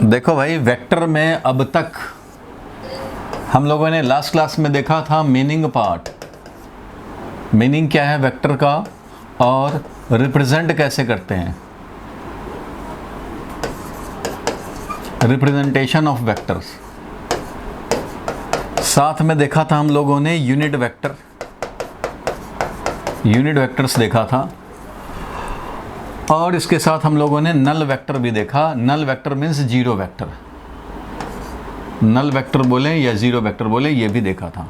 देखो भाई, वेक्टर में अब तक हम लोगों ने लास्ट क्लास में देखा था मीनिंग पार्ट। मीनिंग क्या है वेक्टर का और रिप्रेजेंट कैसे करते हैं, रिप्रेजेंटेशन ऑफ वेक्टर्स। साथ में देखा था हम लोगों ने यूनिट वेक्टर, यूनिट वेक्टर्स देखा था, और इसके साथ हम लोगों ने नल वेक्टर भी देखा। Null vector means zero vector, null vector बोले या जीरो वेक्टर बोले, ये भी देखा था।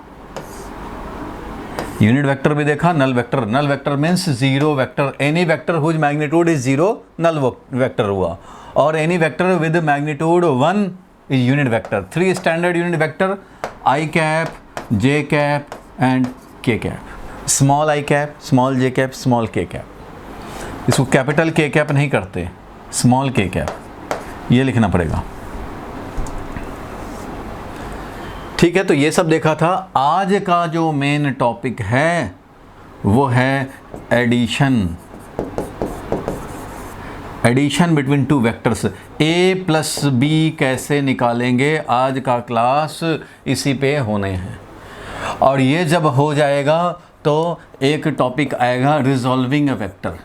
यूनिट वेक्टर भी देखा, null vector. Null vector means zero vector, any vector whose magnitude is zero null vector हुआ, और any vector with magnitude 1 is unit vector. 3 standard unit vector, I cap, J cap and K cap. Small I cap, small J cap, small K cap. इसको capital K cap नहीं करते, small K cap, ये लिखना पड़ेगा। ठीक है, तो ये सब देखा था। आज का जो मेन टॉपिक है वो है addition, addition between two vectors. a plus B कैसे निकालेंगे, आज का क्लास इसी पे होने हैं। और ये जब हो जाएगा तो एक टॉपिक आएगा रिजॉल्विंग वेक्टर।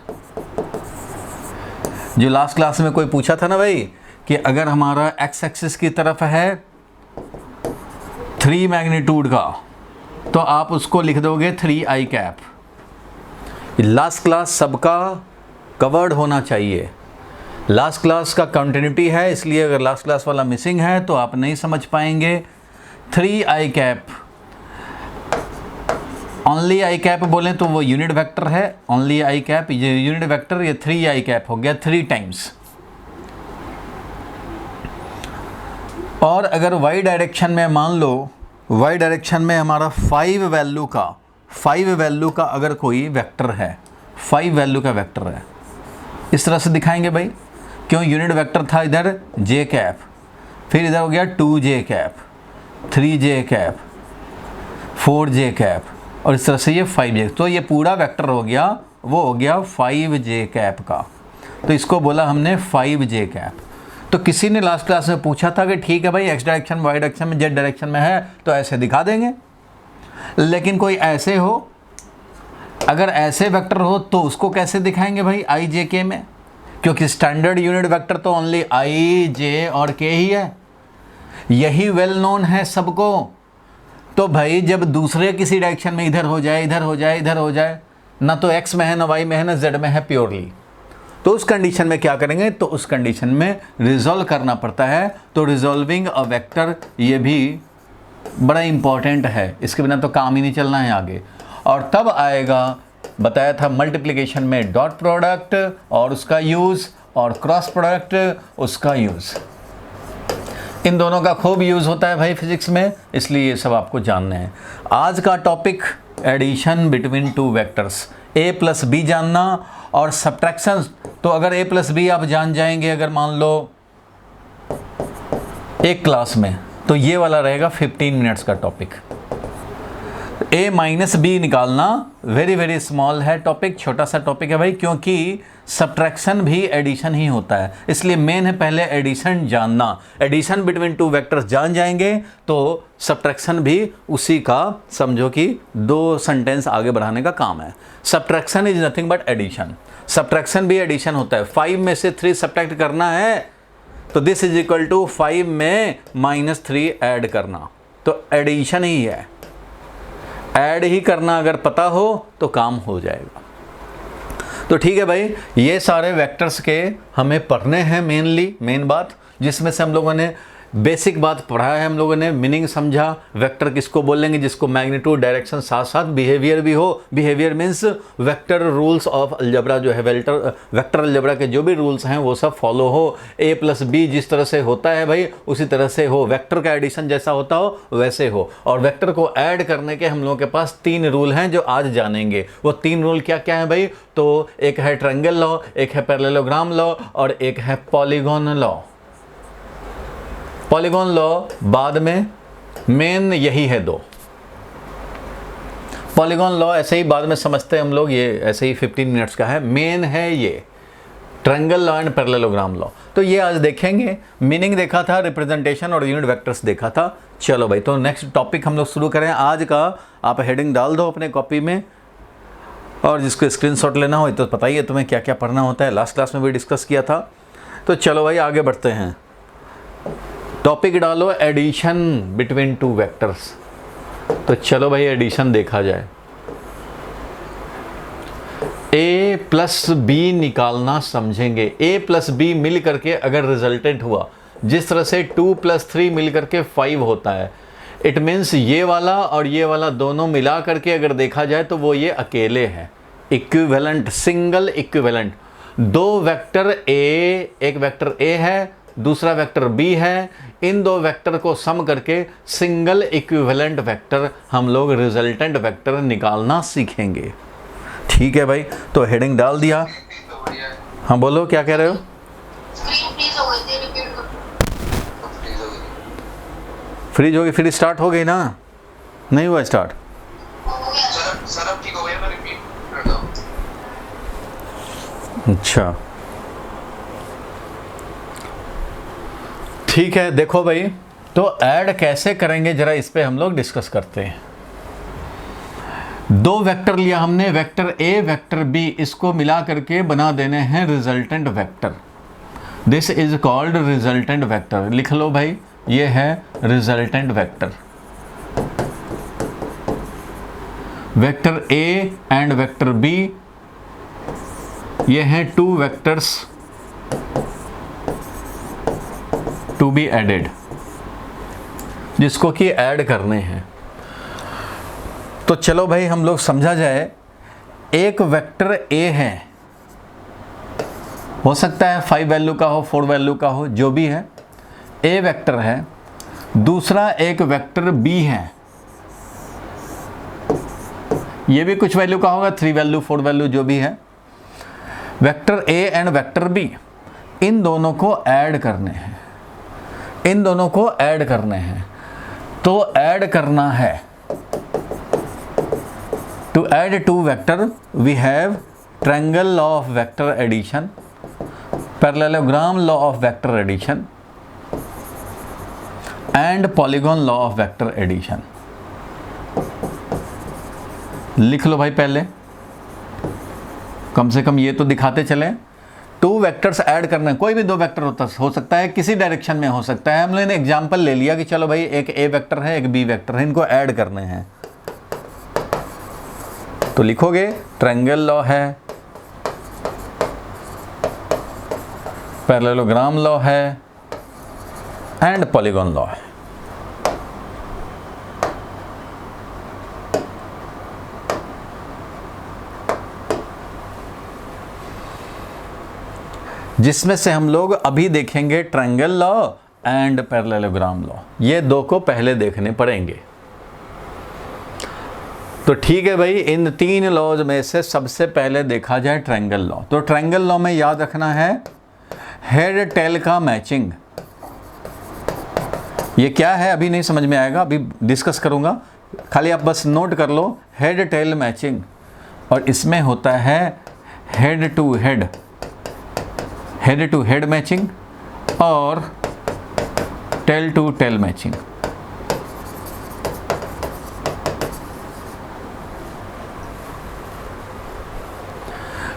जो लास्ट क्लास में कोई पूछा था ना भाई कि अगर हमारा एक्स एक्सिस की तरफ है 3 मैग्नीट्यूड का, तो आप उसको लिख दोगे 3i कैप। लास्ट क्लास सबका कवर्ड होना चाहिए। लास्ट क्लास का कंटिन्यूटी है, इसलिए अगर लास्ट क्लास वाला मिसिंग है तो आप नहीं समझ पाएंगे। 3i cap, only I cap बोलें तो वो यूनिट वेक्टर है। ओनली आई कैप ये यूनिट वेक्टर, ये 3i कैप हो गया 3 टाइम्स। और अगर y डायरेक्शन में मान लो, y डायरेक्शन में हमारा 5 वैल्यू का अगर कोई वेक्टर है, 5 वैल्यू का वेक्टर है, इस तरह से दिखाएंगे भाई। क्यों, यूनिट वेक्टर था इधर j कैप, फिर इधर हो गया 2j cap, 3j cap, 4j cap, और इस तरह से ये 5j। तो ये पूरा वेक्टर हो गया, वो हो गया 5j कैप का। तो इसको बोला हमने 5j कैप। तो किसी ने लास्ट क्लास में पूछा था कि ठीक है भाई, x डायरेक्शन, y डायरेक्शन में, z डायरेक्शन में है तो ऐसे दिखा देंगे, लेकिन कोई ऐसे हो, अगर ऐसे वेक्टर हो तो उसको कैसे दिखाएंगे भाई i j k में, क्योंकि स्टैंडर्ड यूनिट वेक्टर तो ओनली i j और k ही है, यही वेल नोन है सबको। तो भाई जब दूसरे किसी डायरेक्शन में इधर हो जाए, इधर हो जाए, इधर हो जाए, ना तो x में है, ना y में है, ना z में है प्योरली, तो उस कंडीशन में क्या करेंगे, तो उस कंडीशन में रिजॉल्व करना पड़ता है। तो रिजॉल्विंग अ वेक्टर ये भी बड़ा इंपॉर्टेंट है, इसके बिना तो काम ही नहीं चलना है आगे। और तब आएगा, बताया था मल्टीप्लिकेशन में डॉट प्रोडक्ट और उसका यूज़, और क्रॉस प्रोडक्ट उसका यूज़। इन दोनों का खूब यूज़ होता है भाई फिजिक्स में, इसलिए ये सब आपको जानना है। आज का topic addition between two vectors, a plus B जानना और सब्ट्रैक्शन। तो अगर a प्लस बी आप जान जाएंगे, अगर मान लो एक क्लास में, तो ये वाला रहेगा 15 मिनट्स का टॉपिक। a माइनस बी निकालना वेरी वेरी स्मॉल है टॉपिक, छोटा सा टॉपिक है भाई, क्योंकि सब्ट्रैक्शन भी एडिशन ही होता है, इसलिए मेन है पहले एडिशन जानना। एडिशन बिटवीन टू वेक्टर्स जान जाएंगे तो सब्ट्रैक्शन भी उसी का, समझो कि 2 सेंटेंस आगे बढ़ाने का काम है। Subtraction is nothing but addition, subtraction भी एडिशन होता है। 5 में से 3 सब्ट्रैक्ट करना है तो दिस इज इक्वल टू 5 में -3 ऐड करना, तो एडिशन ही है। ऐड ही करना अगर पता हो तो काम हो जाएगा। तो ठीक है भाई, ये सारे वेक्टर्स के हमें पढ़ने हैं मेनली, मेन बात जिसमें से हम लोगों ने बेसिक बात पढ़ा है, हम लोगों ने मीनिंग समझा। वेक्टर किसको बोलेंगे, जिसको मैग्नीट्यूड, डायरेक्शन साथ साथ बिहेवियर भी हो। Behaviour means vector rules of algebra जो है, वेक्टर अलजेब्रा के जो भी रूल्स हैं वो सब फॉलो हो। a प्लस बी जिस तरह से होता है भाई उसी तरह से हो, वेक्टर का एडिशन जैसा होता हो वैसे हो। और वेक्टर को ऐड करने के हम लोगों के पास 3 रूल हैं जो आज जानेंगे। वो 3 रूल क्या क्या है भाई, तो एक है ट्रायंगल लॉ, एक है पैरेललोग्राम लॉ और एक है पॉलीगॉन लॉ। पॉलीगॉन लॉ बाद में, मेन यही है 2। पॉलीगॉन लॉ ऐसे ही बाद में समझते हैं हम लोग, ये ऐसे ही 15 मिनट्स का है, मेन है ये triangle law and parallelogram law. तो ये आज देखेंगे, मीनिंग देखा था, रिप्रेजेंटेशन और यूनिट वेक्टर्स देखा था। चलो भाई, तो नेक्स्ट टॉपिक हम लोग शुरू करें आज का। आप हेडिंग डाल दो अपने कॉपी में, और जिसको स्क्रीनशॉट लेना हो तो पता ही है तुम्हें क्या क्या पढ़ना होता है, लास्ट क्लास में भी डिस्कस किया था। तो चलो भाई आगे बढ़ते हैं। टॉपिक डालो एडिशन बिटवीन टू वेक्टर्स। तो चलो भाई एडिशन देखा जाए। a प्लस बी निकालना समझेंगे। a प्लस बी मिल करके अगर रिजल्टेंट हुआ, जिस तरह से 2 + 3 मिल करके 5 होता है, इट मीन्स ये वाला और ये वाला दोनों मिला करके अगर देखा जाए तो वो ये अकेले हैं, इक्विवेलेंट, सिंगल इक्विवेलेंट। दो वेक्टर एक वेक्टर a है, दूसरा वेक्टर b है, इन दो वेक्टर को सम करके सिंगल इक्विवेलेंट वेक्टर हम लोग रिजल्टेंट वेक्टर निकालना सीखेंगे। ठीक है भाई, तो हेडिंग डाल दिया। हाँ बोलो, क्या कह रहे हो? फ्रीज हो गई, फिर स्टार्ट हो गई ना? नहीं हुआ स्टार्ट? सर अब ठीक हो गया, मैं रिपीट कर दो। अच्छा ठीक है। देखो भाई, तो ऐड कैसे करेंगे जरा इस पे हम लोग डिस्कस करते हैं। दो वेक्टर लिया हमने, वेक्टर ए वेक्टर बी, इसको मिला करके बना देने हैं resultant vector. This is called resultant vector. लिख लो भाई, ये है resultant vector. Vector A and vector B, ये हैं two vectors to be added, जिसको कि ऐड करने हैं। तो चलो भाई हम लोग समझा जाए। एक वेक्टर ए है, हो सकता है 5 वैल्यू का हो, 4 वैल्यू का हो, जो भी है, ए वेक्टर है। दूसरा एक वेक्टर बी है, ये भी कुछ वैल्यू का होगा, 3 वैल्यू 4 वैल्यू जो भी है। Vector A and vector B, इन दोनों को ऐड करने हैं, इन दोनों को ऐड करने हैं। तो ऐड करना है, to add two vector we have triangle law of vector addition, parallelogram law of vector addition and polygon law of vector addition. लिख लो भाई, पहले कम से कम ये तो दिखाते चले। टू वेक्टर्स ऐड करना है, कोई भी दो वेक्टर हो सकता है, किसी डायरेक्शन में हो सकता है। हम लोगों ने एग्जांपल ले लिया कि चलो भाई एक ए वेक्टर है, एक बी वेक्टर है, इनको ऐड करने हैं। तो लिखोगे ट्रायंगल लॉ है, पैरेललोग्राम लॉ है एंड पॉलीगॉन लॉ है। जिसमें से हम लोग अभी देखेंगे triangle law and parallelogram law. ये दो को पहले देखने पड़ेंगे। तो ठीक है भाई, इन तीन लॉज में से सबसे पहले देखा जाए ट्रायंगल लॉ। तो ट्रायंगल लॉ में याद रखना है हेड टेल का मैचिंग। ये क्या है अभी नहीं समझ में आएगा, अभी डिस्कस करूंगा, खाली आप बस नोट कर लो हेड टेल मैचिंग। और इसमें होता है head to head, head to head matching और टेल टू टेल मैचिंग।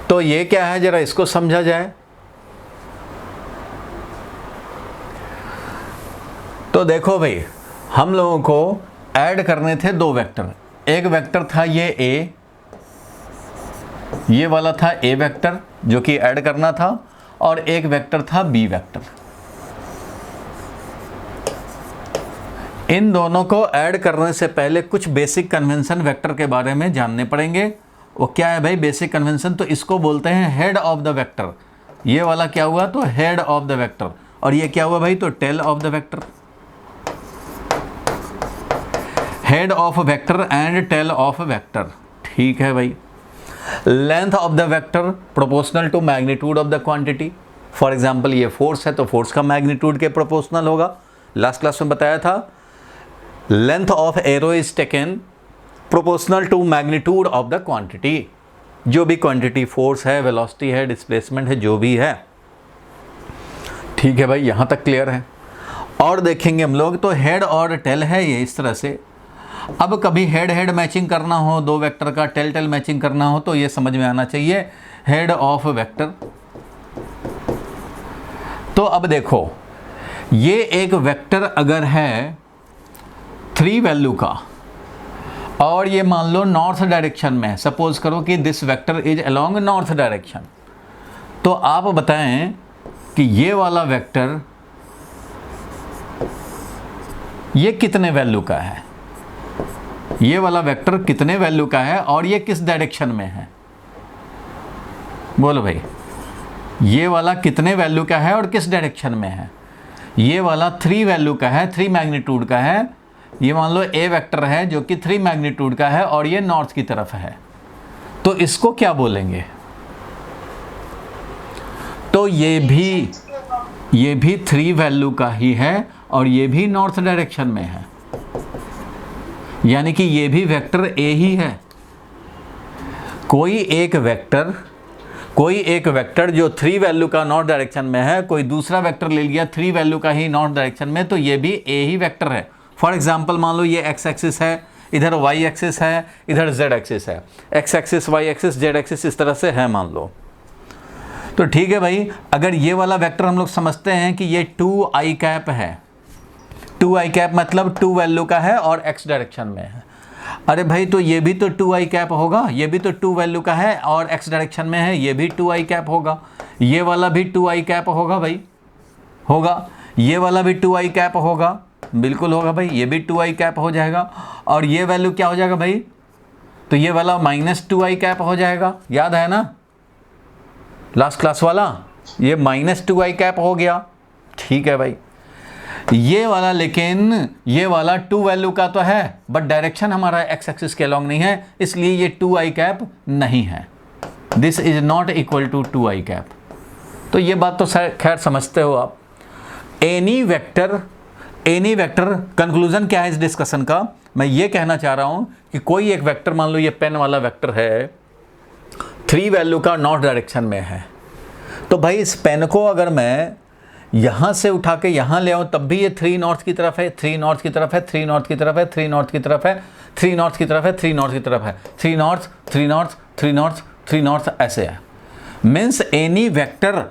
तो ये क्या है जरा इसको समझा जाए। तो देखो भाई, हम लोगों को ऐड करने थे दो वेक्टर। एक वेक्टर था ये ए, ये वाला था ए वेक्टर जो कि ऐड करना था, और एक वेक्टर था बी वेक्टर। इन दोनों को ऐड करने से पहले कुछ बेसिक कन्वेंशन वेक्टर के बारे में जानने पड़ेंगे। वो क्या है भाई बेसिक कन्वेंशन? तो इसको बोलते हैं हेड ऑफ द वेक्टर। ये वाला क्या हुआ? तो हेड ऑफ द वेक्टर। और ये क्या हुआ भाई? तो tail of the vector. Head of vector and tail of vector. ठीक है भाई। Length of the vector proportional to magnitude of the quantity. For example ये फोर्स है तो फोर्स का मैग्नीट्यूड के प्रोपोर्शनल होगा। लास्ट क्लास में बताया था length of arrow is taken proportional to magnitude of the quantity. जो भी क्वांटिटी, फोर्स है, वेलोसिटी है, डिस्प्लेसमेंट है, जो भी है। ठीक है भाई, यहाँ तक क्लियर है। और देखेंगे हम लोग तो हेड और टेल है ये इस तरह से। अब कभी हेड हेड मैचिंग करना हो दो वेक्टर का, टेल टेल मैचिंग करना हो, तो ये समझ में आना चाहिए हेड ऑफ वेक्टर। तो अब देखो, ये एक वेक्टर अगर है 3 वैल्यू का और ये मान लो नॉर्थ डायरेक्शन में है, सपोज करो कि this vector is along north direction, तो आप बताएं कि ये वाला वेक्टर ये कितने वैल्यू का है, ये वाला वेक्टर कितने वैल्यू का है और ये किस डायरेक्शन में है? बोलो भाई, ये वाला कितने वैल्यू का है और किस डायरेक्शन में है? ये वाला 3 वैल्यू का है, 3 मैग्नीट्यूड का है। ये मान लो ए वेक्टर है जो कि 3 मैग्नीट्यूड का है और ये नॉर्थ की तरफ है, तो इसको क्या बोलेंगे? तो ये भी 3 वैल्यू का ही है और ये भी नॉर्थ डायरेक्शन में है, यानी कि ये भी वेक्टर ए ही है। कोई एक वेक्टर जो 3 वैल्यू का नॉर्थ डायरेक्शन में है, कोई दूसरा वेक्टर ले लिया 3 वैल्यू का ही नॉर्थ डायरेक्शन में, तो ये भी ए ही वेक्टर है। फॉर एग्जांपल मान लो ये एक्स एक्सिस है, इधर वाई एक्सिस है, इधर जेड एक्सिस है, X axis, Y axis, Z axis इस तरह से है मान लो। तो ठीक है भाई, अगर ये वाला वेक्टर हम लोग समझते हैं कि ये 2i कैप है, 2i कैप मतलब 2 वैल्यू का है और x डायरेक्शन में है। अरे भाई, तो ये भी तो 2i कैप होगा, ये भी तो 2 वैल्यू का है और x डायरेक्शन में है, ये भी 2i कैप होगा। ये वाला भी 2i कैप होगा भाई, होगा। ये वाला भी 2i कैप होगा, बिल्कुल होगा भाई, ये भी 2i कैप हो जाएगा। और ये वैल्यू क्या हो जाएगा भाई? तो ये वाला -2i कैप हो जाएगा, याद है ना लास्ट क्लास वाला, ये -2i कैप हो गया। ठीक है भाई, ये वाला, लेकिन ये वाला 2 वैल्यू का तो है बट डायरेक्शन हमारा एक्स एक्सिस के अलॉन्ग नहीं है, इसलिए ये 2i कैप नहीं है। This is not equal to 2i cap. तो ये बात तो खैर समझते हो आप। एनी वेक्टर, कंक्लूजन क्या है इस डिस्कशन का? मैं ये कहना चाह रहा हूं कि कोई एक वेक्टर, मान लो ये पेन वाला वेक्टर है, 3 वैल्यू का नॉर्थ डायरेक्शन में है, तो भाई इस पेन को अगर मैं यहाँ से उठा के यहाँ ले आऊँ तब भी ये 3 नॉर्थ की तरफ है, 3 नॉर्थ की तरफ है, 3 नॉर्थ की तरफ है, 3 नॉर्थ की तरफ है, 3 नॉर्थ की तरफ है, 3 नॉर्थ की तरफ है, 3 नॉर्थ, 3 नॉर्थ, 3 नॉर्थ, 3 नॉर्थ, ऐसे है। Means any vector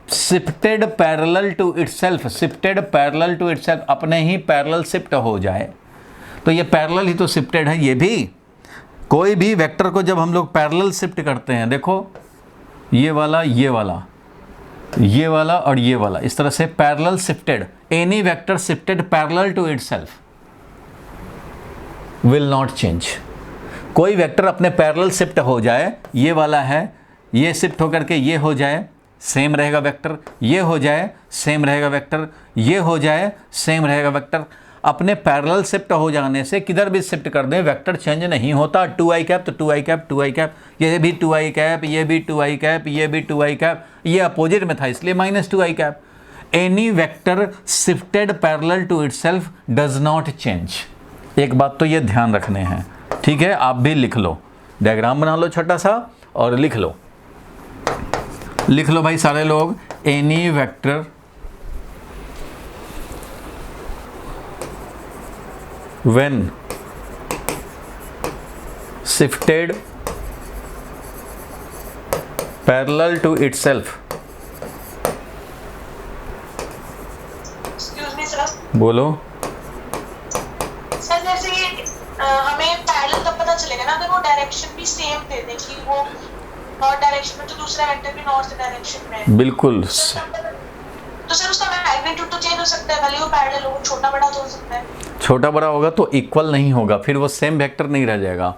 shifted parallel to itself, अपने ही पैरेलल शिफ्ट हो जाए, तो ये पैरेलल ही तो शिफ्टेड है। ये भी, कोई भी वेक्टर को जब हम लोग पैरेलल शिफ्ट करते हैं, देखो ये वाला, ये वाला, ये वाला और ये वाला, इस तरह से parallel shifted, any vector shifted parallel to itself will not change. कोई वेक्टर अपने पैरेलल शिफ्ट हो जाए, ये वाला है, ये शिफ्ट होकर के ये हो जाए, सेम रहेगा वेक्टर, ये हो जाए सेम रहेगा वेक्टर, ये हो जाए सेम रहेगा वेक्टर। अपने पैरेलल शिफ्ट हो जाने से किधर भी शिफ्ट कर दें वेक्टर चेंज नहीं होता। 2i कैप तो 2i कैप, 2i कैप, ये भी 2i कैप, ये भी 2i कैप, ये भी 2i कैप, ये अपोजिट में था इसलिए -2i cap. Any vector shifted parallel to itself does not change. एक बात तो ये ध्यान रखने हैं, ठीक है? आप भी लिख लो, डायग्राम बना लो छोटा सा और लिख लो भाई सारे लोग। Any vector when shifted parallel to itself, excuse me sir. बोलो। सर जैसे ये हमें पैरेलल तब पता चलेगा ना अगर वो डायरेक्शन भी सेम दे दे कि वो नॉर्थ डायरेक्शन में तो दूसरा वेक्टर भी नॉर्थ डायरेक्शन में है। बिल्कुल। तो सर उसका मैग्नीट्यूड तो चेंज हो सकता है, भले वो पैरेलल हो, छोटा बड़ा तो हो सकता है। छोटा बड़ा होगा तो इक्वल नहीं होगा, फिर वो सेम वेक्टर नहीं रह जाएगा।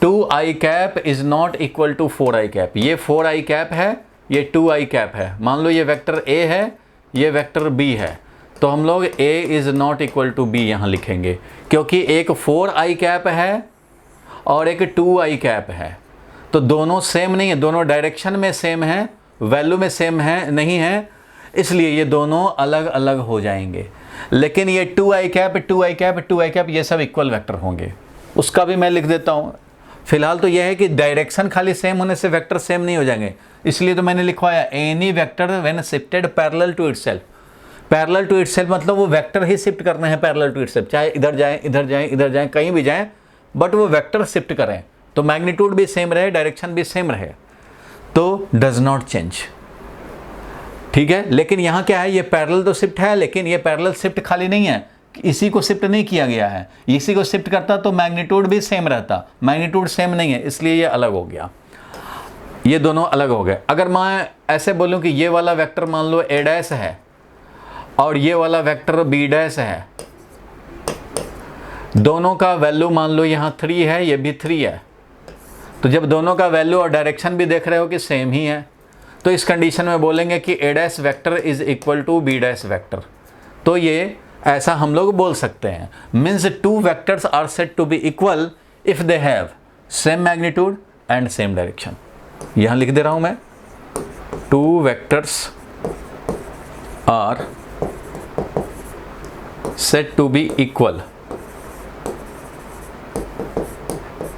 2i cap is not equal to 4i cap. ये 4i कैप है, ये 2i कैप है। मान लो ये वेक्टर a है, ये वेक्टर b है, तो हम लोग a is not equal to b यहाँ लिखेंगे, क्योंकि एक 4i कैप है और एक 2i कैप है, तो दोनों सेम नहीं है, दोनों डायरेक्शन में सेम है, वैल्यू में सेम है नहीं है, इसलिए ये दोनों अलग अलग हो जाएंगे। लेकिन ये 2i cap, 2i cap, 2i cap, ये सब इक्वल वेक्टर होंगे। उसका भी मैं लिख देता हूँ। फिलहाल तो यह है कि डायरेक्शन खाली सेम होने से वेक्टर सेम नहीं हो जाएंगे, इसलिए तो मैंने लिखवाया any vector when shifted parallel to itself. Parallel to itself मतलब वो वेक्टर ही शिफ्ट करने हैं पैरेलल टू इटसेल्फ, चाहे इधर जाएं इधर जाएं इधर जाएं कहीं भी जाएं, बट वो वेक्टर शिफ्ट करें तो मैग्नीट्यूड भी सेम रहे, डायरेक्शन भी सेम रहे, तो डज नॉट चेंज। ठीक है, लेकिन यहाँ क्या है, ये पैरेलल तो शिफ्ट है, लेकिन ये पैरेलल शिफ्ट खाली नहीं है, इसी को शिफ्ट नहीं किया गया है, इसी को शिफ्ट करता तो मैग्नीट्यूड भी सेम रहता, मैग्नीट्यूड सेम नहीं है इसलिए ये अलग हो गया, ये दोनों अलग हो गए। अगर मैं ऐसे बोलूं कि ये वाला वेक्टर मान लो a डैश है और ये वाला वेक्टर b डैश है, दोनों का वैल्यू मान लो यहाँ 3 है, ये भी 3 है, तो जब दोनों का वैल्यू और डायरेक्शन भी देख रहे हो कि सेम ही है, तो इस कंडीशन में बोलेंगे कि a dash vector is equal to b dash vector. तो ये ऐसा हम लोग बोल सकते हैं, means 2 vectors are said to be equal if they have same magnitude and same direction. यहाँ लिख दे रहा हूँ मैं, 2 vectors are said to be equal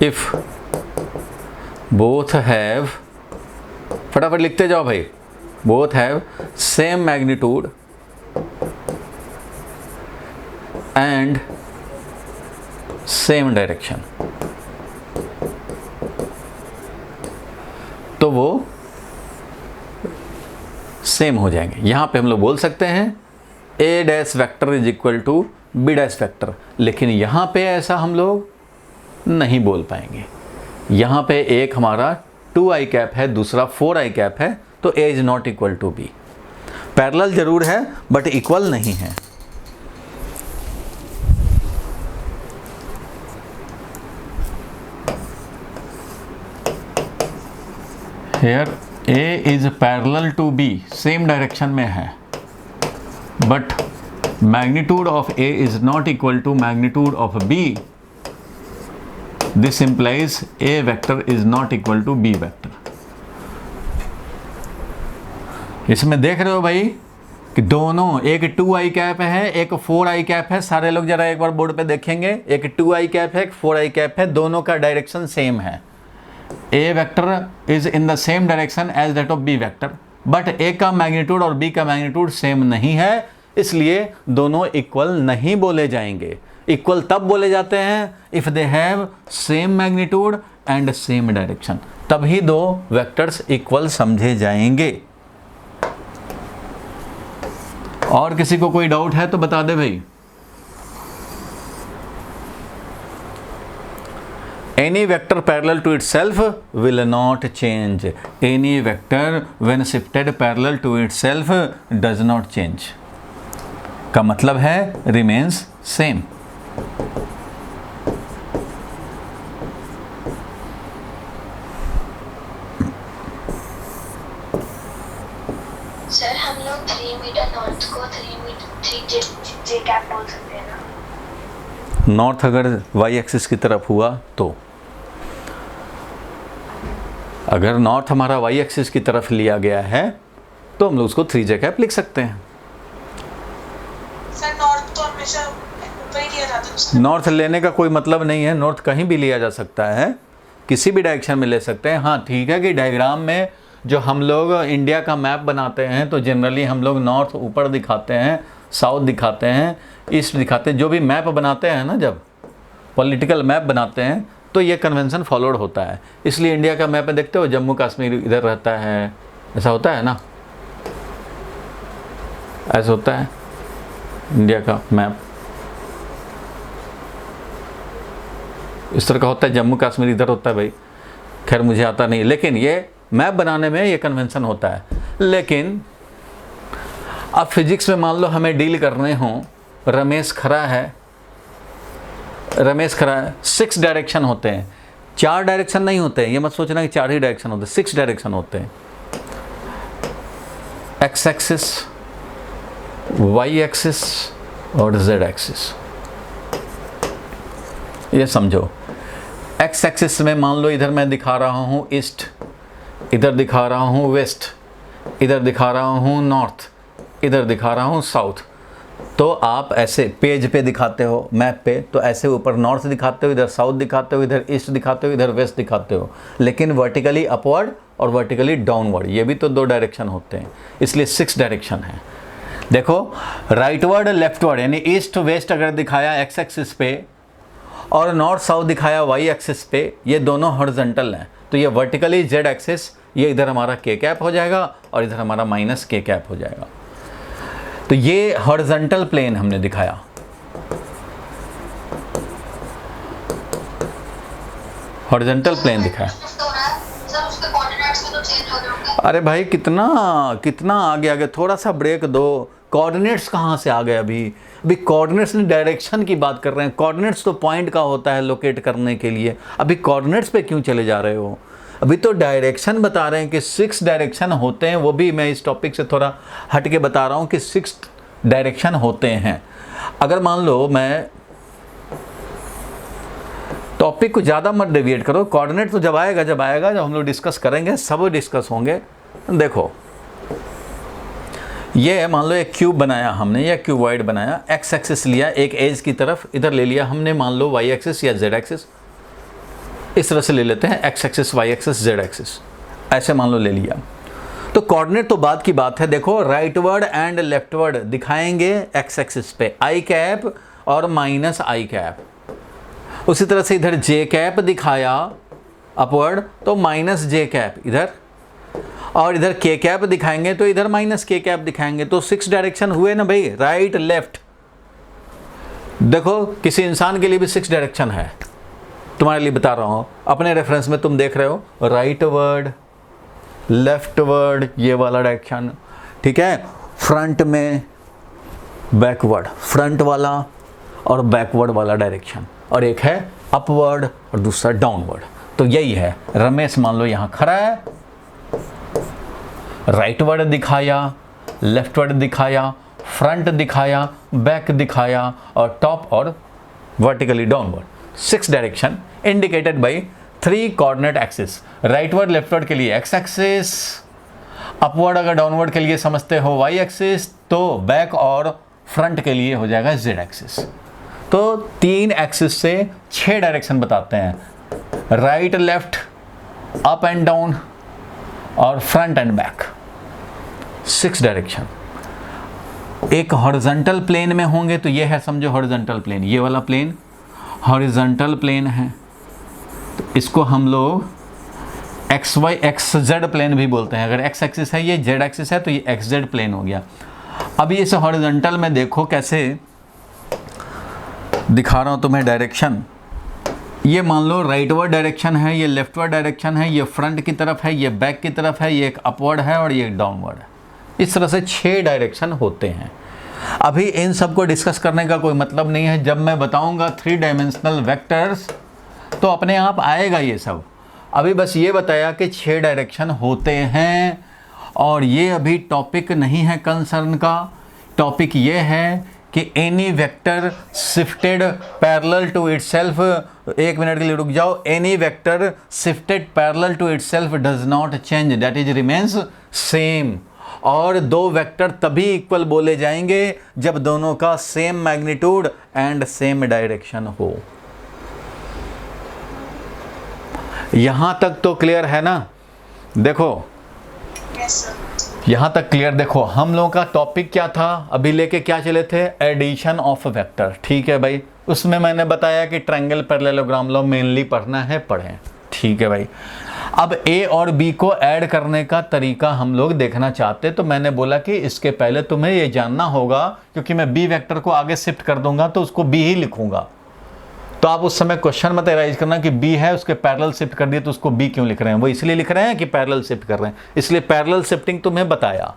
if both have, फटाफट लिखते जाओ भाई, both have same magnitude and same direction, तो वो सेम हो जाएंगे। यहां पे हम लोग बोल सकते हैं a dash vector is equal to b dash vector, लेकिन यहाँ पे ऐसा हम लोग नहीं बोल पाएंगे। यहाँ पे एक हमारा 2i कैप है, दूसरा 4i कैप है, तो a is not equal to b। Parallel जरूर है बट इक्वल नहीं है। Here a is parallel to b, same direction में है, but magnitude of A is not equal to magnitude of B. This implies A vector is not equal to B vector. इसमें देख रहे हो भाई कि दोनों, एक 2i कैप है एक 4i कैप है, सारे लोग जरा एक बार बोर्ड पे देखेंगे, एक 2i कैप है एक 4i कैप है, दोनों का डायरेक्शन सेम है। A vector is in the same direction as that of B vector, but A का मैग्नीट्यूड और B का मैग्नीट्यूड सेम नहीं है, इसलिए दोनों इक्वल नहीं बोले जाएंगे। इक्वल तब बोले जाते हैं if they have same magnitude and same direction, तभी दो वेक्टर्स इक्वल समझे जाएंगे। और किसी को कोई डाउट है तो बता दे भाई। Any vector parallel to itself will not change. Any vector when shifted parallel to itself does not change. का मतलब है remains same. सर हम लोग 3 मीटर नॉर्थ को 3 जे कैप बोल सकते हैं ना? नॉर्थ अगर y एक्सिस की तरफ हुआ तो, अगर नॉर्थ हमारा y एक्सिस की तरफ लिया गया है तो हम लोग उसको 3j कैप लिख सकते हैं। सर नॉर्थ तो हमेशा ऊपर ही लिया जाता है। नॉर्थ लेने का कोई मतलब नहीं है, नॉर्थ कहीं भी लिया जा सकता है, किसी भी डायरेक्शन में ले सकते हैं। हाँ ठीक है कि डायग्राम में जो हम लोग इंडिया का मैप बनाते हैं तो जनरली हम लोग नॉर्थ ऊपर दिखाते हैं, साउथ दिखाते हैं, ईस्ट दिखाते हैं। जो भी मैप बनाते हैं ना, जब पॉलिटिकल मैप बनाते हैं तो ये कन्वेंशन फॉलोड होता है। इसलिए इंडिया का मैप में देखते हो जम्मू कश्मीर इधर रहता है, ऐसा होता है ना, ऐसा होता है इंडिया का मैप, इस तरह का होता है। जम्मू कश्मीर इधर होता है भाई, खैर मुझे आता नहीं, लेकिन ये मैप बनाने में ये कन्वेंशन होता है। लेकिन अब फिजिक्स में मान लो हमें डील करने हों, रमेश खड़ा है, 6 डायरेक्शन होते हैं, 4 डायरेक्शन नहीं होते हैं, ये मत सोचना कि 4 ही डायरेक्शन होते हैं, 6 डायरेक्शन होते हैं। एक्स एक्सिस, वाई एक्सिस और जेड एक्सिस। ये समझो, एक्स एक्सिस में मान लो इधर मैं दिखा रहा हूँ ईस्ट, इधर दिखा रहा हूँ वेस्ट, इधर दिखा रहा हूँ नॉर्थ, इधर दिखा रहा हूँ साउथ। तो आप ऐसे पेज पे दिखाते हो, मैप पे, तो ऐसे ऊपर नॉर्थ दिखाते हो, इधर साउथ दिखाते हो, इधर ईस्ट दिखाते हो, इधर वेस्ट दिखाते हो, लेकिन वर्टिकली अपवर्ड और वर्टिकली डाउनवर्ड, ये भी तो 2 डायरेक्शन होते हैं, इसलिए 6 डायरेक्शन है। देखो राइटवर्ड लेफ्टवर्ड यानी ईस्ट वेस्ट अगर दिखाया एक्स एक्सिस पे और नॉर्थ साउथ दिखाया वाई एक्सिस पे, ये दोनों हॉरिजॉन्टल हैं, तो ये वर्टिकली जेड एक्सिस, ये इधर हमारा के कैप हो जाएगा और इधर हमारा माइनस के कैप हो जाएगा। तो ये हॉरिजॉन्टल प्लेन हमने दिखाया। हॉरिजॉन्टल प्लेन दिखाया। अरे भाई कितना कितना आगे आगे, थोड़ा सा ब्रेक दो। कोऑर्डिनेट्स कहाँ से आ गए अभी कोऑर्डिनेट्स ने डायरेक्शन की बात कर रहे हैं। कोऑर्डिनेट्स तो पॉइंट का होता है लोकेट करने के लिए, अभी कोऑर्डिनेट्स पे क्यों चले जा रहे हो? अभी तो डायरेक्शन बता रहे हैं कि 6 डायरेक्शन होते हैं, वो भी मैं इस टॉपिक से थोड़ा हट के बता रहा हूँ कि 6 डायरेक्शन होते हैं। अगर मान लो मैं टॉपिक को ज़्यादा मत डेविएट करो, कोऑर्डिनेट तो जब आएगा जब हम लोग डिस्कस करेंगे, सब डिस्कस होंगे। देखो ये मान लो एक क्यूब बनाया हमने या क्यूबॉइड बनाया, एक्स एक्सिस लिया एक एज की तरफ, इधर ले लिया हमने मान लो वाई एक्सिस या जेड एक्सिस, इस तरह से ले लेते हैं, X axis Y axis Z axis, ऐसे मान लो ले लिया। तो कोऑर्डिनेट तो बाद की बात है। देखो राइटवर्ड एंड लेफ्टवर्ड दिखाएंगे एक्स एक्सिस पे आई कैप और माइनस आई कैप, उसी तरह से इधर जे कैप दिखाया अपवर्ड तो माइनस जे कैप इधर, और इधर के कैप दिखाएंगे तो इधर माइनस के कैप दिखाएंगे। तो 6 डायरेक्शन हुए ना भाई, राइट लेफ्ट। देखो किसी इंसान के लिए भी 6 डायरेक्शन है, तुम्हारे लिए बता रहा हूँ, अपने रेफरेंस में तुम देख रहे हो राइट वर्ड लेफ्ट वर्ड, ये वाला डायरेक्शन, ठीक है। फ्रंट में बैकवर्ड, फ्रंट वाला और बैकवर्ड वाला डायरेक्शन, और एक है अपवर्ड और दूसरा डाउनवर्ड। तो यही है। रमेश मान लो यहाँ खड़ा है, राइट वर्ड दिखाया, लेफ्ट वर्ड दिखाया, फ्रंट दिखाया, बैक दिखाया और टॉप और vertically downward. 6 direction indicated by 3 coordinate axis. Rightward leftward के लिए एक्स एक्सिस, अपवर्ड अगर डाउनवर्ड के लिए समझते हो वाई एक्सिस, तो बैक और फ्रंट के लिए हो जाएगा जेड एक्सिस। तो 3 एक्सिस से 6 डायरेक्शन बताते हैं, right left, up and down और फ्रंट एंड बैक। 6 डायरेक्शन एक हॉरिजॉन्टल प्लेन में होंगे, तो ये है समझो हॉरिजॉन्टल प्लेन, ये वाला प्लेन हॉरिजॉन्टल प्लेन है, तो इसको हम लोग X Y X Z plane भी बोलते हैं। अगर एक्स एक्सिस है, ये जेड एक्सिस है, तो ये एक्स जेड प्लेन हो गया। अभी इस हॉरिजॉन्टल में देखो कैसे दिखा रहा हूँ तुम्हें डायरेक्शन। ये मान लो राइटवर्ड डायरेक्शन है, ये लेफ्टवर्ड डायरेक्शन है, ये फ्रंट की तरफ है, ये बैक की तरफ है, ये एक अपवर्ड है और ये एक डाउनवर्ड है। इस तरह से 6 डायरेक्शन होते हैं। अभी इन सब को डिस्कस करने का कोई मतलब नहीं है, जब मैं बताऊंगा 3 डायमेंशनल वेक्टर्स तो अपने आप आएगा ये सब। अभी बस ये बताया कि 6 डायरेक्शन होते हैं, और ये अभी टॉपिक नहीं है कंसर्न का। टॉपिक ये है कि any vector shifted parallel to itself, 1 minute के लिए रुक जाओ, any vector shifted parallel to itself does not change, that is remains same. और 2 वेक्टर तभी इक्वल बोले जाएंगे जब दोनों का same magnitude and same direction हो। यहां तक तो क्लियर है ना? देखो यहां तक क्लियर। देखो हम लोगों का टॉपिक क्या था, अभी लेके क्या चले थे, एडिशन ऑफ वेक्टर, ठीक है भाई। उसमें मैंने बताया कि ट्रायंगल पैरेललोग्राम लॉ मेनली पढ़ना है, पढ़ें, ठीक है भाई। अब ए और बी को ऐड करने का तरीका हम लोग देखना चाहते, तो मैंने बोला कि इसके पहले तुम्हें ये जानना होगा, क्योंकि मैं बी वेक्टर को आगे शिफ्ट कर दूंगा तो उसको बी ही लिखूंगा। तो आप उस समय क्वेश्चन मत एराइज करना कि बी है उसके पैरेलल शिफ्ट कर दिए तो उसको बी क्यों लिख रहे हैं। वो इसलिए लिख रहे हैं कि पैरेलल शिफ्ट कर रहे हैं, इसलिए पैरेलल शिफ्टिंग तुम्हें बताया।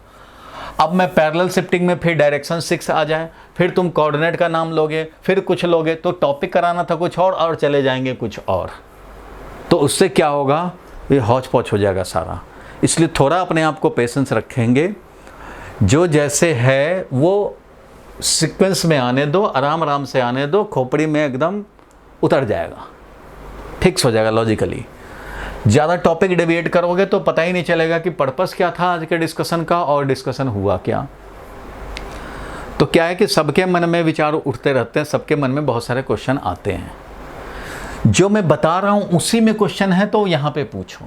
अब मैं पैरेलल शिफ्टिंग में फिर डायरेक्शन 6 आ जाए, फिर तुम कोऑर्डिनेट का नाम लोगे, फिर कुछ लोगे, तो टॉपिक कराना था कुछ और चले जाएंगे कुछ और, तो उससे क्या होगा, ये हौच पौच हो जाएगा सारा। इसलिए थोड़ा अपने आप को पेशेंस रखेंगे, जो जैसे है वो सीक्वेंस में आने दो, आराम आराम से आने दो, खोपड़ी में एकदम उतर जाएगा, फिक्स हो जाएगा लॉजिकली। ज़्यादा टॉपिक डेविएट करोगे तो पता ही नहीं चलेगा कि पर्पस क्या था आज के डिस्कशन का और डिस्कशन हुआ क्या। तो क्या है कि सबके मन में विचार उठते रहते हैं, सबके मन में बहुत सारे क्वेश्चन आते हैं। जो मैं बता रहा हूँ उसी में क्वेश्चन है तो यहाँ पे पूछो,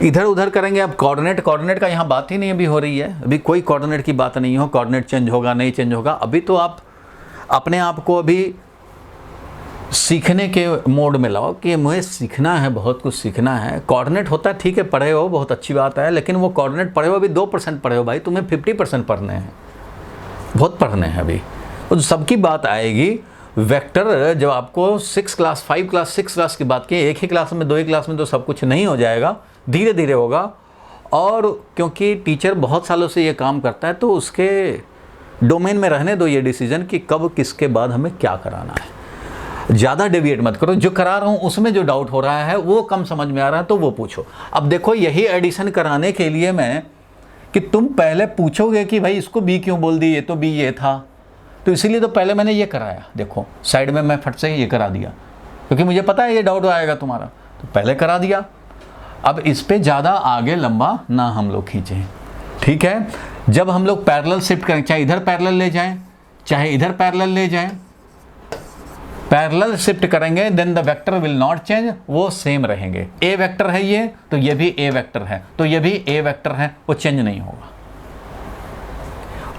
इधर उधर करेंगे। अब कोऑर्डिनेट का यहाँ बात ही नहीं अभी हो रही है, अभी कोई कोऑर्डिनेट की बात नहीं हो, कोऑर्डिनेट चेंज होगा नहीं चेंज होगा। अभी तो आप अपने आप को अभी सीखने के मोड में लाओ कि मुझे सीखना है, बहुत कुछ सीखना है। कोऑर्डिनेट होता है ठीक है, पढ़े हो बहुत अच्छी बात है, लेकिन वो कोऑर्डिनेट पढ़े हो अभी 2% पढ़े हो भाई, तुम्हें 50% पढ़ने हैं, बहुत पढ़ने हैं अभी। तो सबकी बात आएगी वेक्टर जब आपको 6 क्लास 5 क्लास 6 क्लास की बात की, एक ही क्लास में 2 ही क्लास में तो सब कुछ नहीं हो जाएगा, धीरे धीरे होगा। और क्योंकि टीचर बहुत सालों से ये काम करता है तो उसके डोमेन में रहने दो ये डिसीजन कि कब किसके बाद हमें क्या कराना है। ज़्यादा डेविएट मत करो, जो करा रहा हूँ उसमें जो डाउट हो रहा है वो कम समझ में आ रहा है तो वो पूछो। अब देखो यही एडिशन कराने के लिए मैं कि तुम पहले पूछोगे कि भाई इसको बी क्यों बोल दी, ये तो बी ये था, तो इसीलिए तो पहले मैंने ये कराया। देखो साइड में मैं फट से ये करा दिया क्योंकि मुझे पता है ये डाउट आएगा तुम्हारा, तो पहले करा दिया। अब इस पे ज़्यादा आगे लंबा ना हम लोग खींचें, ठीक है। जब हम लोग पैरेलल शिफ्ट करें, चाहे इधर पैरेलल ले जाएं चाहे इधर पैरेलल ले जाएं, पैरेलल शिफ्ट करेंगे then the vector will not change, वो सेम रहेंगे। ए वेक्टर है ये तो ये भी ए वेक्टर है, तो ये भी ए वेक्टर है, वो चेंज नहीं होगा।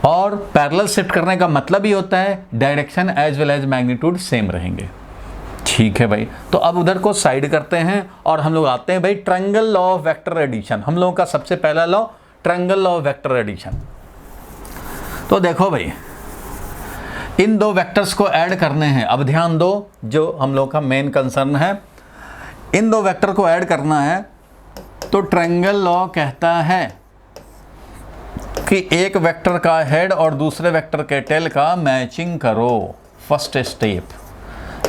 और पैरेलल शिफ्ट करने का मतलब ही होता है direction as well as magnitude same रहेंगे, ठीक है भाई। तो अब उधर को साइड करते हैं और हम लोग आते हैं भाई triangle law of vector addition. हम लोगों का सबसे पहला law triangle law of vector addition. तो देखो भाई इन दो वेक्टर्स को ऐड करने हैं। अब ध्यान दो, जो हम लोग का मेन कंसर्न है, इन दो वेक्टर को ऐड करना है। तो ट्रायंगल लॉ कहता है कि एक वेक्टर का हेड और दूसरे वेक्टर के टेल का मैचिंग करो। First step,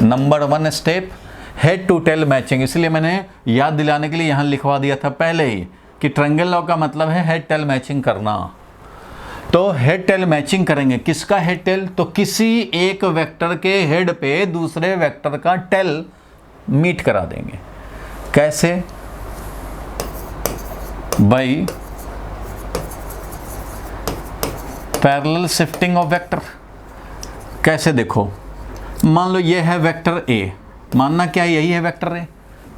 number 1 step head to tail matching. इसलिए मैंने याद दिलाने के लिए यहाँ लिखवा दिया था पहले ही कि ट्रायंगल लॉ का मतलब है हेड टेल मैचिंग करना। तो हेड टेल मैचिंग करेंगे। किसका हेड टेल? तो किसी एक वेक्टर के हेड पे दूसरे वेक्टर का टेल मीट करा देंगे। कैसे? By parallel shifting of vector. कैसे? देखो मान लो ये है वेक्टर ए, मानना क्या यही है वेक्टर ए।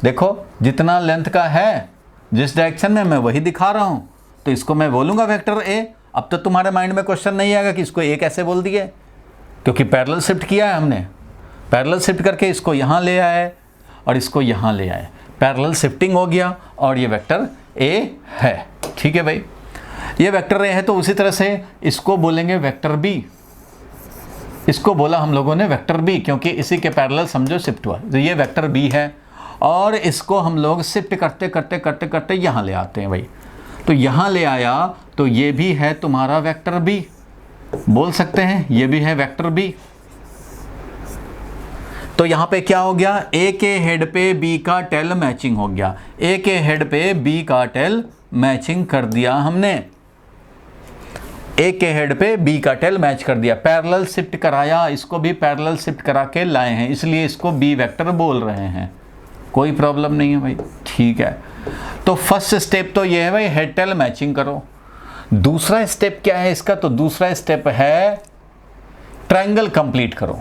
देखो जितना लेंथ का है जिस डायरेक्शन में मैं वही दिखा रहा हूं, तो इसको मैं बोलूंगा वेक्टर ए। अब तो तुम्हारे माइंड में क्वेश्चन नहीं आएगा कि इसको ए कैसे बोल दिए, क्योंकि पैरेलल शिफ्ट किया है हमने। पैरेलल शिफ्ट करके इसको यहाँ ले आए और इसको यहाँ ले आए, पैरेलल शिफ्टिंग हो गया और ये वेक्टर ए है। ठीक है भाई, ये वेक्टर ए है। तो उसी तरह से इसको बोलेंगे वेक्टर बी। इसको बोला हम लोगों ने वेक्टर बी क्योंकि इसी के पैरेलल समझो शिफ्ट हुआ। तो ये वेक्टर बी है और इसको हम लोग शिफ्ट करते करते करते करते यहाँ ले आते हैं भाई। तो यहाँ ले आया तो ये भी है तुम्हारा वेक्टर बी, बोल सकते हैं ये भी है वेक्टर बी। तो यहाँ पे क्या हो गया? ए के हेड पे बी का टेल मैचिंग हो गया। ए के हेड पे बी का टेल मैचिंग कर दिया हमने। ए के हेड पे बी का टेल मैच कर दिया, पैरेलल शिफ्ट कराया, इसको भी पैरेलल शिफ्ट करा के लाए हैं, इसलिए इसको बी वेक्टर बोल रहे हैं। कोई प्रॉब्लम नहीं है भाई, ठीक है। तो फर्स्ट स्टेप तो ये है भाई हेड टेल मैचिंग करो। दूसरा स्टेप क्या है इसका? तो दूसरा स्टेप है ट्रायंगल कंप्लीट करो।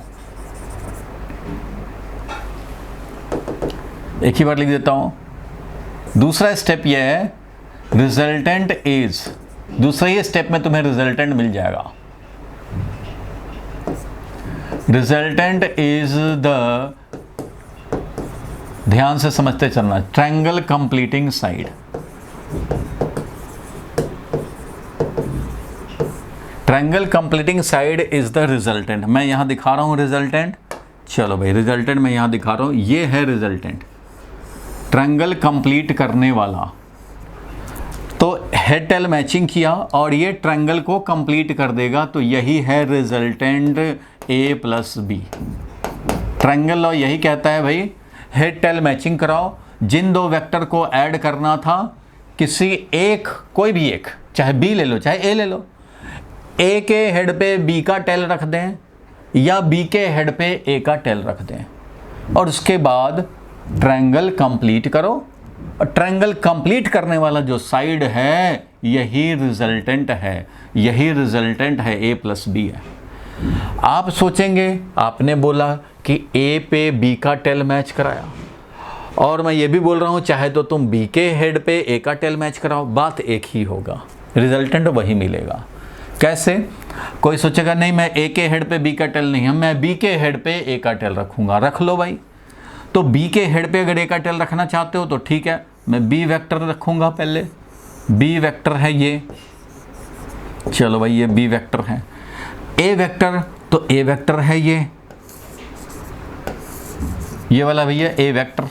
एक ही बार लिख देता हूं। दूसरा स्टेप ये है रिजल्टेंट इज। दूसरे ही स्टेप में तुम्हें रिजल्टेंट मिल जाएगा। रिजल्टेंट इज द, ध्यान से समझते चलना, triangle completing side. Triangle completing side is the resultant. मैं यहां दिखा रहा हूं रिजल्टेंट। चलो भाई रिजल्टेंट मैं यहां दिखा रहा हूं, ये है रिजल्टेंट, ट्रायंगल कंप्लीट करने वाला। तो हेड टेल मैचिंग किया और ये ट्रायंगल को कंप्लीट कर देगा, तो यही है रिजल्टेंट ए प्लस बी। ट्रायंगल लॉ यही कहता है भाई हेड टेल मैचिंग कराओ। जिन दो वेक्टर को ऐड करना था, किसी एक, कोई भी एक, चाहे बी ले लो चाहे ए ले लो, ए के हेड पे बी का टेल रख दें या बी के हेड पे ए का टेल रख दें और उसके बाद ट्रायंगल कंप्लीट करो। और ट्रायंगल कंप्लीट करने वाला जो साइड है यही रिजल्टेंट है, यही रिजल्टेंट है, ए प्लस बी है। आप सोचेंगे आपने बोला कि ए पे बी का टेल मैच कराया, और मैं ये भी बोल रहा हूँ चाहे तो तुम बी के हेड पे ए का टेल मैच कराओ, बात एक ही होगा, रिजल्टेंट वही मिलेगा। कैसे? कोई सोचेगा नहीं मैं ए के हेड पे बी का टेल नहीं है, मैं बी के हेड पे ए का टेल रखूँगा, रख लो भाई। तो बी के हेड पे अगर ए का टेल रखना चाहते हो तो ठीक है, मैं बी वेक्टर रखूँगा पहले, बी वेक्टर है ये, चलो भाई ये बी वेक्टर है। ए वेक्टर तो ए वेक्टर है ये वाला भैया ए वेक्टर,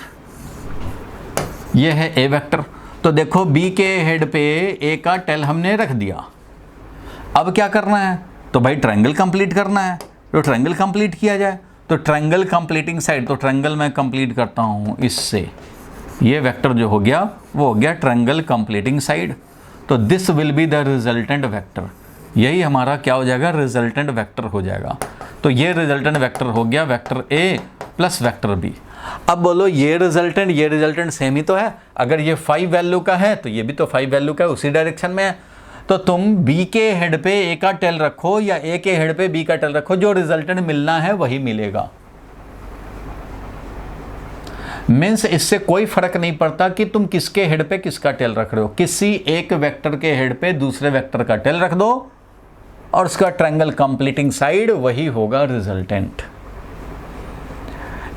ये है ए वेक्टर। तो देखो बी के हेड पे ए का टेल हमने रख दिया। अब क्या करना है? तो भाई ट्रायंगल कंप्लीट करना है, तो ट्रायंगल कंप्लीट किया जाए। तो ट्रायंगल कंप्लीटिंग साइड, तो ट्रायंगल मैं कंप्लीट करता हूँ इससे, ये वेक्टर जो हो गया वो हो गया ट्रायंगल कंप्लीटिंग साइड। तो this will be the resultant vector, यही हमारा क्या हो जाएगा? रिजल्टेंट वेक्टर हो जाएगा। तो ये रिजल्टेंट वेक्टर हो गया vector A plus vector B. अब बोलो ये रिजल्टेंट सेम ही तो है, अगर ये 5 वैल्यू का है तो ये भी तो 5 वैल्यू का है, उसी डायरेक्शन में है। तो तुम बी के हेड पे ए का टेल रखो या ए के हेड पे बी का टेल रखो, जो रिजल्टेंट मिलना है वही मिलेगा। मीन्स इससे कोई फर्क नहीं पड़ता कि तुम किसके हेड पे किसका टेल रख रहे हो, किसी एक वेक्टर के हेड पे दूसरे वेक्टर का टेल रख दो और उसका ट्रायंगल कंप्लीटिंग साइड वही होगा रिजल्टेंट।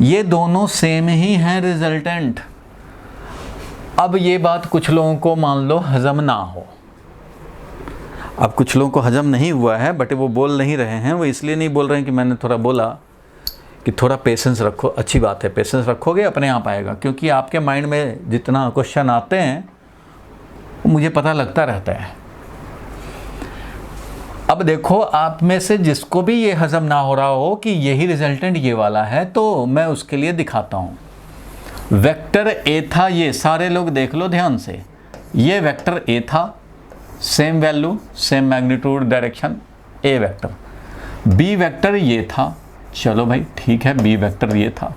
ये दोनों सेम ही हैं रिजल्टेंट। अब ये बात कुछ लोगों को मान लो हजम ना हो, अब कुछ लोगों को हजम नहीं हुआ है, बट वो बोल नहीं रहे हैं, वो इसलिए नहीं बोल रहे हैं कि मैंने थोड़ा बोला कि थोड़ा पेशेंस रखो। अच्छी बात है, पेशेंस रखोगे अपने आप आएगा, क्योंकि आपके माइंड में जितना क्वेश्चन आते हैं वो मुझे पता लगता रहता है। अब देखो आप में से जिसको भी ये हजम ना हो रहा हो कि यही रिजल्टेंट ये वाला है, तो मैं उसके लिए दिखाता हूँ। वेक्टर ए था, ये सारे लोग देख लो ध्यान से, ये वेक्टर ए था, same value same magnitude direction a vector. B vector ये था, चलो भाई ठीक है, बी वेक्टर ये था।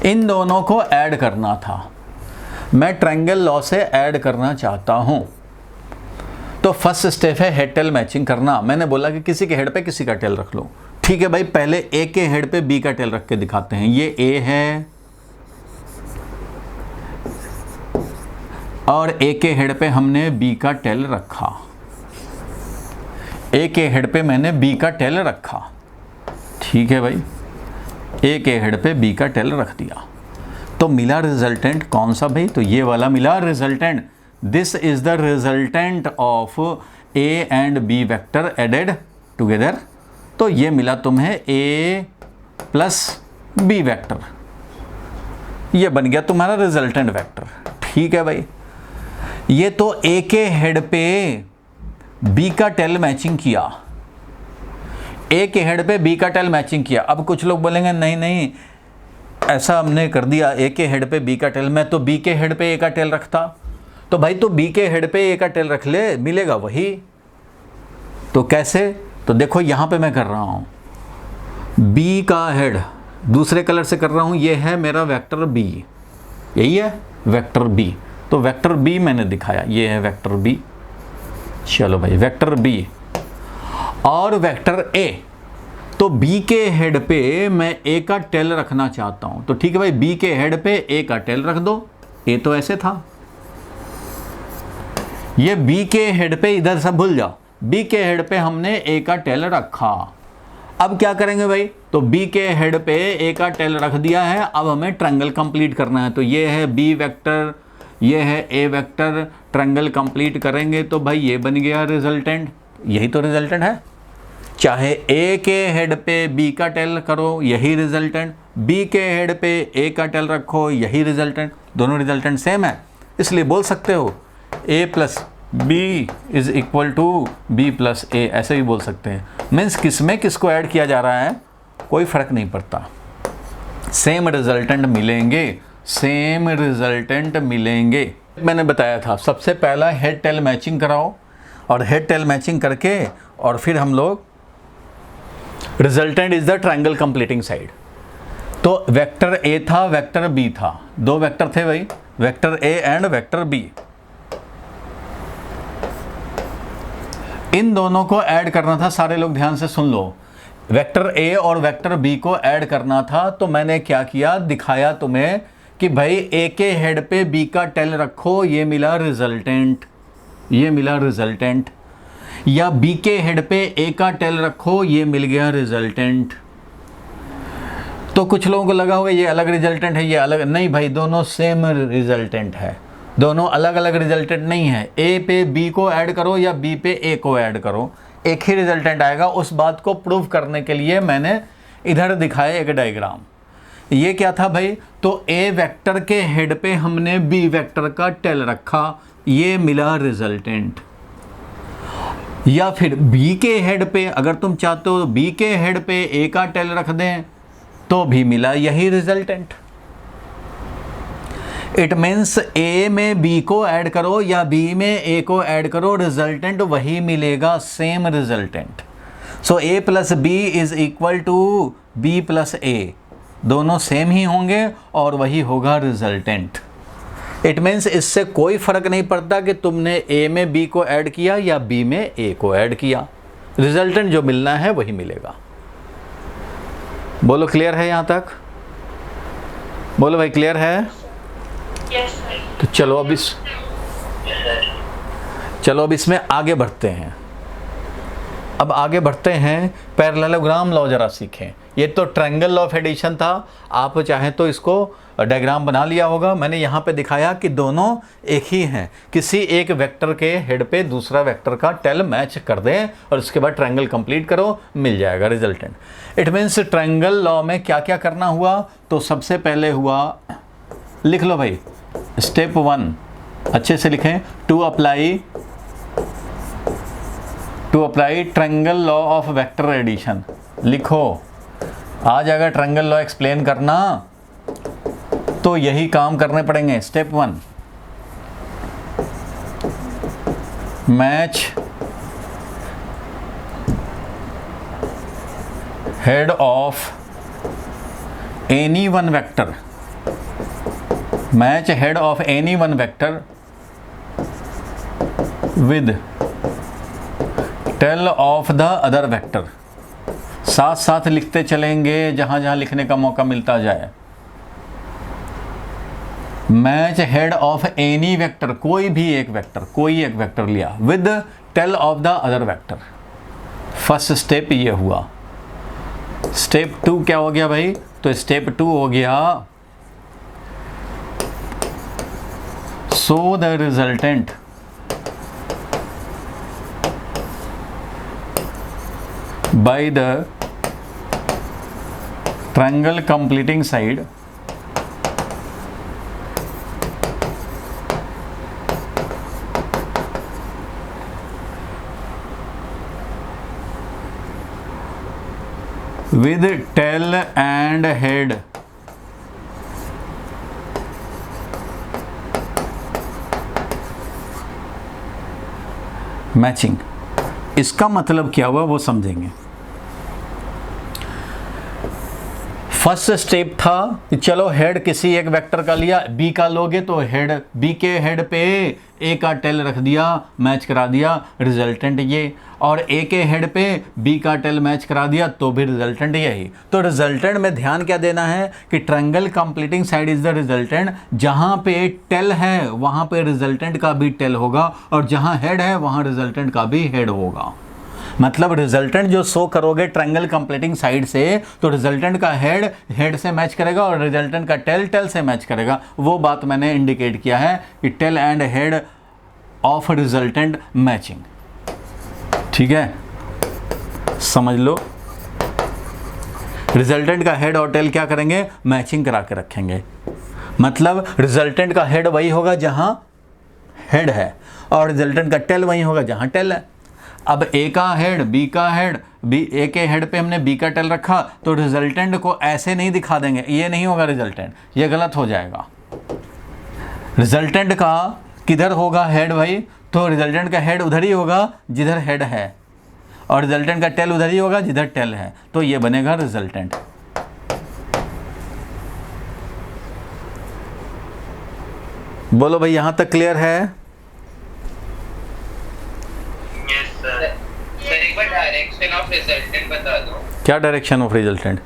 इन दोनों को ऐड करना था, मैं ट्रायंगल लॉ से ऐड करना चाहता हूं। तो फर्स्ट स्टेप है हेड टेल मैचिंग करना। मैंने बोला कि किसी के हेड पे किसी का टेल रख लो, ठीक है भाई। पहले ए के हेड पे बी का टेल रख के दिखाते हैं। ये ए है और ए के हेड पे हमने बी का टेल रखा, ए के हेड पे मैंने बी का टेल रखा, ठीक है भाई। ए के हेड पे बी का टेल रख दिया, तो मिला रिजल्टेंट कौन सा भाई? तो ये वाला मिला resultant. This is the resultant of A and B vector added together. तो ये मिला तुम्हें ए प्लस बी वेक्टर, ये बन गया तुम्हारा रिजल्टेंट वेक्टर, ठीक है भाई। ये तो ए के हेड पे बी का टेल मैचिंग किया, ए के हेड पे बी का टेल मैचिंग किया। अब कुछ लोग बोलेंगे नहीं नहीं ऐसा हमने कर दिया, ए के हेड पे बी का टेल, मैं तो बी के हेड पे ए का टेल रखता। तो भाई तो बी के हेड पे ए का टेल रख ले, मिलेगा वही। तो कैसे? तो देखो यहाँ पे मैं कर रहा हूँ, बी का हेड दूसरे कलर से कर रहा हूँ, ये है मेरा वेक्टर बी, यही है वेक्टर बी। तो वेक्टर बी मैंने दिखाया, ये है वेक्टर बी, चलो भाई वेक्टर बी। और वेक्टर ए, तो बी के हेड पे मैं ए का टेल रखना चाहता हूं, तो ठीक है भाई, बी के हेड पे ए का टेल रख दो। ए तो ऐसे था, ये बी के हेड पे इधर सब भूल जाओ, बी के हेड पे हमने ए का टेल रखा। अब क्या करेंगे भाई? तो बी के हेड पे ए का टेल रख दिया है, अब हमें ट्रायंगल कंप्लीट करना है। तो ये है बी वेक्टर, ये है ए वेक्टर, ट्रायंगल कंप्लीट करेंगे तो भाई ये बन गया रिजल्टेंट। यही तो रिजल्टेंट है, चाहे ए के हेड पे बी का टेल करो यही रिजल्टेंट, बी के हेड पे ए का टेल रखो यही रिजल्टेंट, दोनों रिजल्टेंट सेम है। इसलिए बोल सकते हो A plus B is equal to B plus A, ऐसे भी बोल सकते हैं। मीन्स किस में किसको ऐड किया जा रहा है कोई फर्क नहीं पड़ता, सेम रिजल्टेंट मिलेंगे, सेम रिजल्टेंट मिलेंगे। मैंने बताया था सबसे पहला हेड टेल मैचिंग कराओ, और हेड टेल मैचिंग करके और फिर हम लोग resultant is the triangle completing side. तो वेक्टर ए था, वेक्टर बी था, दो वेक्टर थे भाई, vector A and vector B. इन दोनों को ऐड करना था, सारे लोग ध्यान से सुन लो। वेक्टर ए और वेक्टर बी को ऐड करना था, तो मैंने क्या किया, दिखाया तुम्हें कि भाई ए के हेड पे बी का टेल रखो, ये मिला रिजल्टेंट, ये मिला रिजल्टेंट, या बी के हेड पे ए का टेल रखो, ये मिल गया रिजल्टेंट। तो कुछ लोगों को लगा होगा ये अलग रिजल्टेंट है, ये अलग, नहीं भाई, दोनों सेम रिजल्टेंट है, दोनों अलग अलग रिजल्टेंट नहीं है। ए पे बी को ऐड करो या बी पे ए को ऐड करो, एक ही रिजल्टेंट आएगा। उस बात को प्रूव करने के लिए मैंने इधर दिखाया एक डायग्राम। ये क्या था भाई, तो ए वेक्टर के हेड पे हमने बी वेक्टर का टेल रखा, ये मिला रिजल्टेंट। या फिर बी के हेड पे अगर तुम चाहते हो बी के हेड पे ए का टेल रख दें तो भी मिला यही रिजल्टेंट। इट मीन्स ए में बी को ऐड करो या बी में ए को ऐड करो, रिजल्टेंट वही मिलेगा, same resultant. So A plus B is equal to B plus A, दोनों सेम ही होंगे और वही होगा रिजल्टेंट। इट मीन्स इससे कोई फर्क नहीं पड़ता कि तुमने ए में बी को ऐड किया या बी में ए को ऐड किया, रिजल्टेंट जो मिलना है वही मिलेगा। बोलो क्लियर है यहाँ तक? बोलो भाई क्लियर है? तो चलो अब इसमें आगे बढ़ते हैं। अब आगे बढ़ते हैं, पैरेललोग्राम लॉ जरा सीखें। ये तो ट्रायंगल लॉ ऑफ एडिशन था, आप चाहें तो इसको डायग्राम बना लिया होगा। मैंने यहाँ पे दिखाया कि दोनों एक ही हैं, किसी एक वेक्टर के हेड पे दूसरा वेक्टर का टेल मैच कर दें और उसके बाद ट्रायंगल कंप्लीट करो, मिल जाएगा resultant. It means triangle law में क्या क्या करना हुआ, तो सबसे पहले हुआ, लिख लो भाई, स्टेप 1 अच्छे से लिखें, to apply triangle law of vector addition. लिखो, आ जाएगा ट्रायंगल लॉ एक्सप्लेन करना, तो यही काम करने पड़ेंगे। Step 1, match head of any one vector, match head of any one vector with tail of the other vector. साथ साथ लिखते चलेंगे जहां जहां लिखने का मौका मिलता जाए। Match head of any vector, कोई भी एक वेक्टर लिया, with tail of the other vector. First step ये हुआ। स्टेप 2 क्या हो गया भाई, तो स्टेप 2 हो गया, so the resultant by the triangle completing side with tail and head matching. इसका मतलब क्या हुआ वो समझेंगे। फर्स्ट स्टेप था कि चलो हेड किसी एक वेक्टर का लिया, बी का लोगे तो हेड, बी के हेड पे ए का टेल रख दिया, मैच करा दिया, रिजल्टेंट ये, और ए के हेड पे बी का टेल मैच करा दिया तो भी रिजल्टेंट यही। तो रिजल्टेंट में ध्यान क्या देना है कि triangle completing side is the resultant. जहाँ पे टेल है वहाँ पे रिजल्टेंट का भी टेल होगा, और जहाँ हेड है वहाँ रिजल्टेंट का भी हेड होगा। मतलब रिजल्टेंट जो शो करोगे ट्रायंगल कंप्लीटिंग साइड से, तो रिजल्टेंट का हेड से मैच करेगा और रिजल्टेंट का टेल से मैच करेगा। वो बात मैंने इंडिकेट किया है कि tail and head of resultant matching. ठीक है, समझ लो। रिजल्टेंट का हेड और टेल क्या करेंगे, मैचिंग करा के रखेंगे। मतलब रिजल्टेंट का हेड वही होगा जहां हेड है, और रिजल्टेंट का टेल वही होगा जहां टेल है। अब ए का हेड, बी का हेड, ए के हेड पे हमने बी का टेल रखा, तो रिजल्टेंट को ऐसे नहीं दिखा देंगे, ये नहीं होगा रिजल्टेंट, ये गलत हो जाएगा। रिजल्टेंट का किधर होगा हेड भाई, तो रिजल्टेंट का हेड उधर ही होगा जिधर हेड है, और रिजल्टेंट का टेल उधर ही होगा जिधर टेल है, तो ये बनेगा रिजल्टेंट। बोलो भाई, यहां तक क्लियर है? Yes, sir. रिजल्टेंट बता दो। क्या direction of resultant?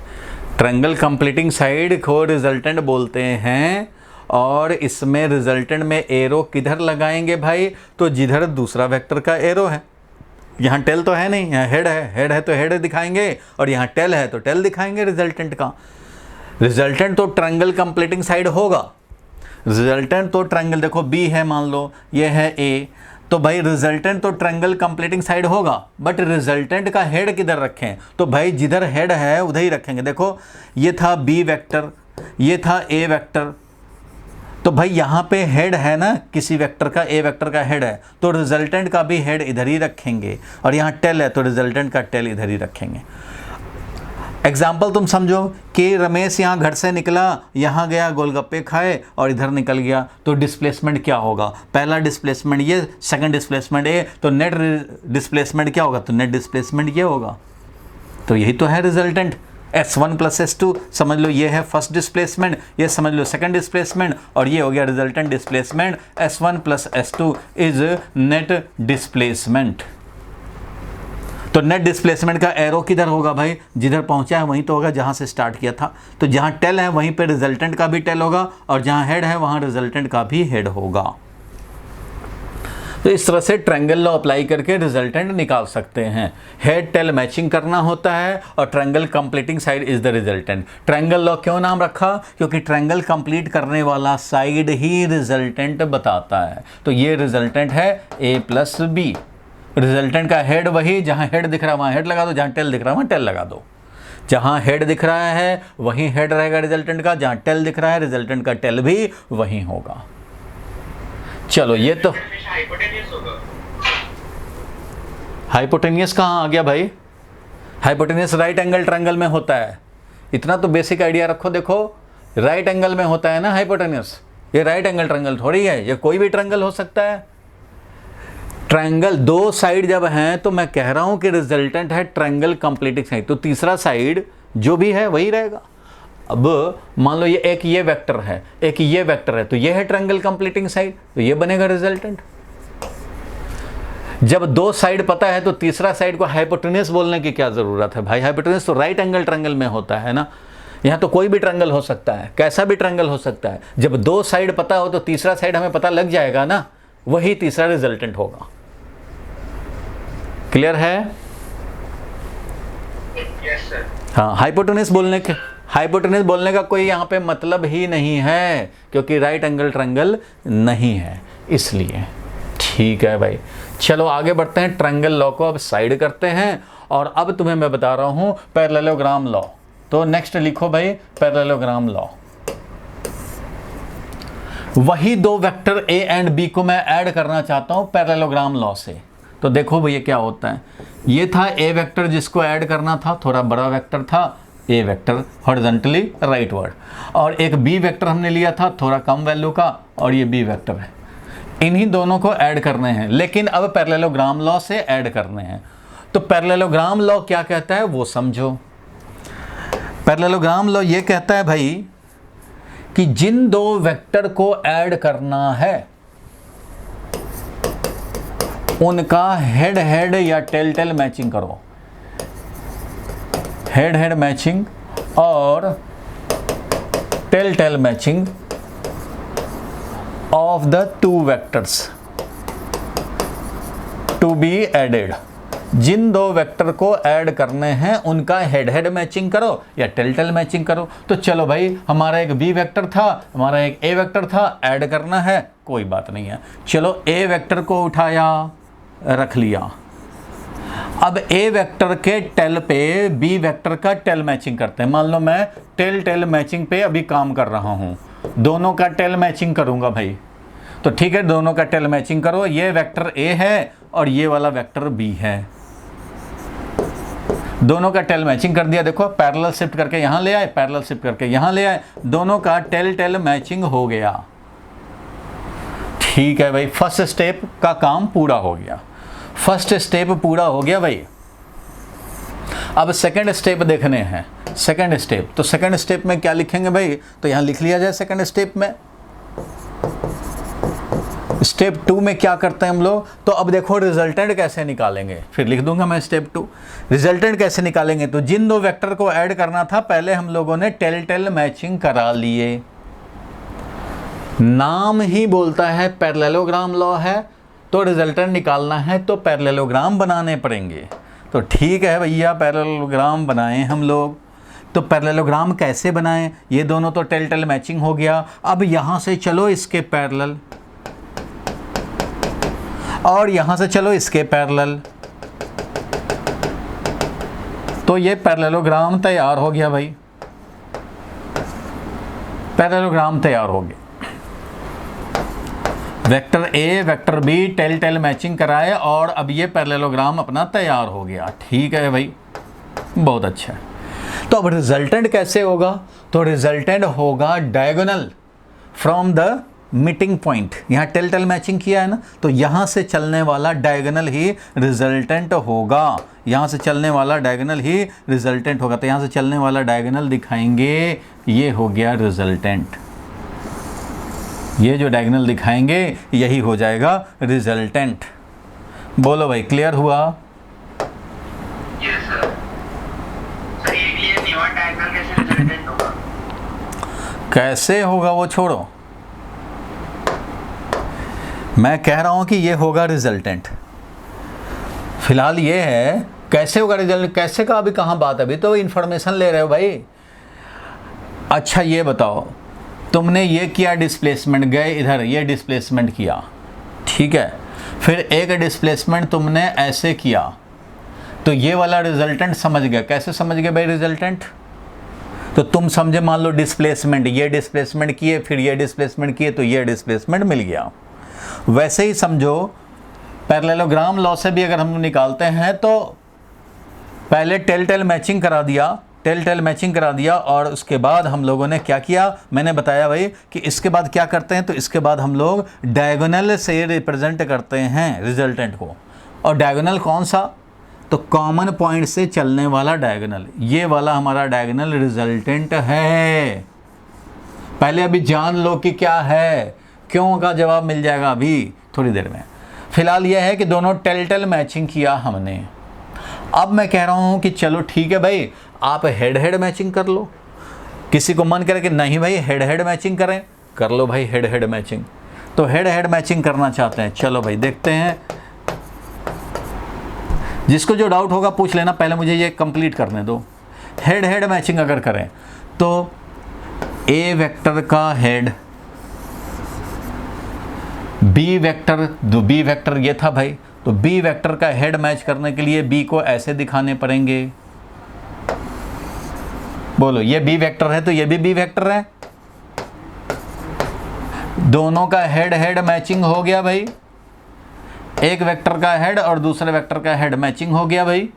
Triangle completing side को रिजल्टेंट बोलते हैं, और इसमें रिजल्टेंट में एरो किधर लगाएंगे भाई? तो जिधर दूसरा वेक्टर का एरो है। यहाँ टेल तो है नहीं, यहाँ हेड है, हेड है तो हेड दिखाएंगे, और यहाँ टेल है तो टेल दिखाएंगे रिजल्टेंट का। रिजल्टेंट तो ट्रायंगल कंप्लीटिंग साइड होगा। रिजल्टेंट तो ट्रायंगल, देखो बी है मान लो, ये है ए, तो भाई रिजल्टेंट तो ट्रायंगल कंप्लीटिंग साइड होगा, बट रिजल्टेंट का हेड किधर रखें? तो भाई जिधर हेड है उधर ही रखेंगे। देखो ये था बी वेक्टर, ये था ए वेक्टर, तो भाई यहाँ पे हेड है ना किसी वेक्टर का, ए वेक्टर का हेड है, तो रिजल्टेंट का भी हेड इधर ही रखेंगे, और यहाँ टेल है तो रिजल्टेंट का टेल इधर ही रखेंगे। एग्जाम्पल तुम समझो कि रमेश यहाँ घर से निकला, यहाँ गया गोलगप्पे खाए और इधर निकल गया, तो डिस्प्लेसमेंट क्या होगा? पहला डिस्प्लेसमेंट ये, सेकंड डिस्प्लेसमेंट ए, तो नेट डिस्प्लेसमेंट क्या होगा? तो नेट डिस्प्लेसमेंट ये होगा। तो यही तो है रिजल्टेंट। S1 प्लस S2 समझ लो ये है फर्स्ट डिस्प्लेसमेंट, ये समझ लो सेकंड डिस्प्लेसमेंट, और ये हो गया resultant displacement. S1 plus S2 is net displacement. तो नेट डिस्प्लेसमेंट का एरो किधर होगा भाई? जिधर पहुंचा है वहीं तो होगा जहां से स्टार्ट किया था। तो जहां टेल है वहीं पे रिजल्टेंट का भी टेल होगा, और जहां हेड है वहां रिजल्टेंट का भी हेड होगा। तो इस तरह से ट्रायंगल लॉ अप्लाई करके रिजल्टेंट निकाल सकते हैं। हेड टेल मैचिंग करना होता है, और triangle completing side is the resultant. Triangle law क्यों नाम रखा? क्योंकि ट्रायंगल कंप्लीट करने वाला साइड ही रिजल्टेंट बताता है। तो ये रिजल्टेंट है A प्लस बी। रिजल्टेंट का हेड वही, जहां हेड दिख रहा है वहां हेड लगा दो, जहां टेल दिख रहा है वहां टेल लगा दो। जहां हेड दिख रहा है वहीं हेड रहेगा रिजल्टेंट का, जहां टेल दिख रहा है रिजल्टेंट का टेल भी वहीं होगा। चलो ये तो हाइपोटेनियस कहाँ आ गया भाई? हाइपोटेनियस राइट एंगल ट्रायंगल में होता है। इतना तो बेसिक आइडिया रखो। देखो राइट एंगल में होता है ना हाइपोटेनियस। ये राइट एंगल ट्रायंगल थोड़ी है, ये कोई भी ट्रायंगल हो सकता है। ट्रायंगल दो साइड जब हैं तो मैं कह रहा हूं कि रिजल्टेंट है ट्रायंगल कंप्लीटिंग साइड, तो तीसरा साइड जो भी है वही रहेगा। अब मान लो ये एक ये वेक्टर है, एक ये वेक्टर है, तो ये है ट्रायंगल कंप्लीटिंग साइड, तो ये बनेगा रिजल्टेंट। जब दो साइड पता है तो तीसरा साइड को हाइपोटेनियस बोलने की क्या जरूरत है भाई? हाइपोटेनियस तो राइट एंगल ट्रायंगल में होता है ना। यहाँ तो कोई भी ट्रायंगल हो सकता है, कैसा भी ट्रायंगल हो सकता है। जब दो साइड पता हो तो तीसरा साइड हमें पता लग जाएगा ना, वही तीसरा रिजल्टेंट होगा। क्लियर है? Yes sir. हाँ, हाइपोटेनियस बोलने का कोई यहाँ पे मतलब ही नहीं है, क्योंकि राइट एंगल ट्रायंगल नहीं है इसलिए। ठीक है भाई, चलो आगे बढ़ते हैं। ट्रायंगल लॉ को अब साइड करते हैं, और अब तुम्हें मैं बता रहा हूँ पैरेललोग्राम लॉ। तो नेक्स्ट लिखो भाई पैरेललोग्राम लॉ। वही दो वेक्टर A एंड B को मैं ऐड करना चाहता हूँ पैरेललोग्राम लॉ से। तो देखो भैया क्या होता है। ये था A वेक्टर जिसको ऐड करना था, थोड़ा बड़ा वेक्टर था A वेक्टर हॉरिजॉन्टली राइटवर्ड, और एक B वेक्टर हमने लिया था थोड़ा कम वैल्यू का, और ये B वेक्टर है। इन्हीं दोनों को ऐड करने हैं, लेकिन अब पैरेललोग्राम लॉ से ऐड करने हैं। तो पैरेललोग्राम लॉ क्या कहता है वो समझो। पैरेललोग्राम लॉ ये कहता है भाई कि जिन दो वेक्टर को ऐड करना है उनका हेड हेड या टेल टेल मैचिंग करो। हेड हेड मैचिंग और tail tail matching of the two vectors to be added. जिन दो वेक्टर को ऐड करने हैं उनका हेड हेड मैचिंग करो या टेल टेल मैचिंग करो। तो चलो भाई, हमारा एक बी वेक्टर था, हमारा एक ए वेक्टर था, ऐड करना है, कोई बात नहीं है। चलो ए वेक्टर को उठाया, रख लिया। अब ए वेक्टर के टेल पे बी वेक्टर का टेल मैचिंग करते हैं। मान लो मैं टेल टेल मैचिंग पे अभी काम कर रहा हूं, दोनों का टेल मैचिंग करूंगा भाई। तो ठीक है, दोनों का टेल मैचिंग करो। ये वेक्टर ए है और ये वाला वेक्टर बी है, दोनों का टेल मैचिंग कर दिया। देखो पैरेलल शिफ्ट करके यहां ले आए, पैरेलल शिफ्ट करके यहां ले आए, दोनों का टेल टेल मैचिंग हो गया। ठीक है भाई, फर्स्ट स्टेप का काम पूरा हो गया। फर्स्ट स्टेप पूरा हो गया भाई। अब सेकंड स्टेप देखने हैं। सेकंड स्टेप, तो सेकंड स्टेप में क्या लिखेंगे भाई? तो यहां लिख लिया जाए सेकंड स्टेप में। स्टेप 2 में क्या करते हैं हम लोग, तो अब देखो रिजल्टेंट कैसे निकालेंगे, फिर लिख दूंगा मैं स्टेप 2। रिजल्टेंट कैसे निकालेंगे, तो जिन दो वेक्टर को ऐड करना था पहले हम लोगों ने टेल मैचिंग करा लिए। नाम ही बोलता है पैरेललोग्राम लॉ है, तो रिजल्टेंट निकालना है तो पैरेललोग्राम बनाने पड़ेंगे। तो ठीक है भैया, पैरेललोग्राम बनाएं हम लोग। तो पैरेललोग्राम कैसे बनाएं, ये दोनों तो टेल मैचिंग हो गया। अब यहाँ से चलो इसके पैरेलल, और यहाँ से चलो इसके पैरेलल, तो ये पैरेललोग्राम तैयार हो गया भाई, पैरेललोग्राम तैयार हो गया। Vector A vector B tail matching कराए और अब ये पैरेललोग्राम अपना तैयार हो गया। ठीक है भाई, बहुत अच्छा है। तो अब रिजल्टेंट कैसे होगा, तो रिजल्टेंट होगा diagonal from the meeting point. यहाँ टेल मैचिंग किया है ना, तो यहाँ से चलने वाला डायगोनल ही रिजल्टेंट होगा, यहाँ से चलने वाला डायगोनल ही रिजल्टेंट होगा। तो यहाँ से चलने वाला डायगोनल दिखाएंगे, ये हो गया रिजल्टेंट। ये जो डायगोनल दिखाएंगे यही हो जाएगा रिजल्टेंट। बोलो भाई, क्लियर हुआ? Yes sir. सर ये क्लियर नहीं हुआ, डायगोनल कैसे रिजल्टेंट होगा? कैसे होगा वो छोड़ो, मैं कह रहा हूं कि ये होगा रिजल्टेंट। फिलहाल ये है कैसे होगा रिजल्ट, कैसे का अभी कहाँ बात है, अभी तो इंफॉर्मेशन ले रहे हो भाई। अच्छा ये बताओ, तुमने ये किया डिस्प्लेसमेंट, गए इधर ये डिस्प्लेसमेंट किया, ठीक है, फिर एक डिस्प्लेसमेंट तुमने ऐसे किया, तो ये वाला रिजल्टेंट समझ गए। कैसे समझ गए भाई रिजल्टेंट, तो तुम समझे, मान लो डिस्प्लेसमेंट, ये डिस्प्लेसमेंट किए, फिर ये डिस्प्लेसमेंट किए, तो ये डिस्प्लेसमेंट मिल गया। वैसे ही समझो पैरेललोग्राम लॉ से भी अगर हम निकालते हैं, तो पहले टेल मैचिंग करा दिया, टेल मैचिंग करा दिया, और उसके बाद हम लोगों ने क्या किया, मैंने बताया भाई कि इसके बाद क्या करते हैं, तो इसके बाद हम लोग डायगोनल से रिप्रेजेंट करते हैं रिजल्टेंट को। और डायगोनल कौन सा, तो कॉमन पॉइंट से चलने वाला डायगोनल, ये वाला हमारा डायगोनल रिजल्टेंट है। पहले अभी जान लो कि क्या है, क्यों का जवाब मिल जाएगा अभी थोड़ी देर में। फिलहाल यह है कि दोनों टेल मैचिंग किया हमने। अब मैं कह रहा हूँ कि चलो ठीक है भाई, आप हेड मैचिंग कर लो। किसी को मन करे कि नहीं भाई हेड मैचिंग करें, कर लो भाई हेड मैचिंग। तो हेड मैचिंग करना चाहते हैं, चलो भाई देखते हैं। जिसको जो डाउट होगा पूछ लेना, पहले मुझे ये कंप्लीट करने दो। हेड मैचिंग अगर करें तो ए वेक्टर का हेड, बी वेक्टर ये था भाई, तो बी वेक्टर का हेड मैच करने के लिए बी को ऐसे दिखाने पड़ेंगे। बोलो, ये बी वेक्टर है तो ये भी बी वेक्टर है, दोनों का हेड मैचिंग हो गया भाई। एक वेक्टर का हेड और दूसरे वेक्टर का हेड मैचिंग हो गया भाई।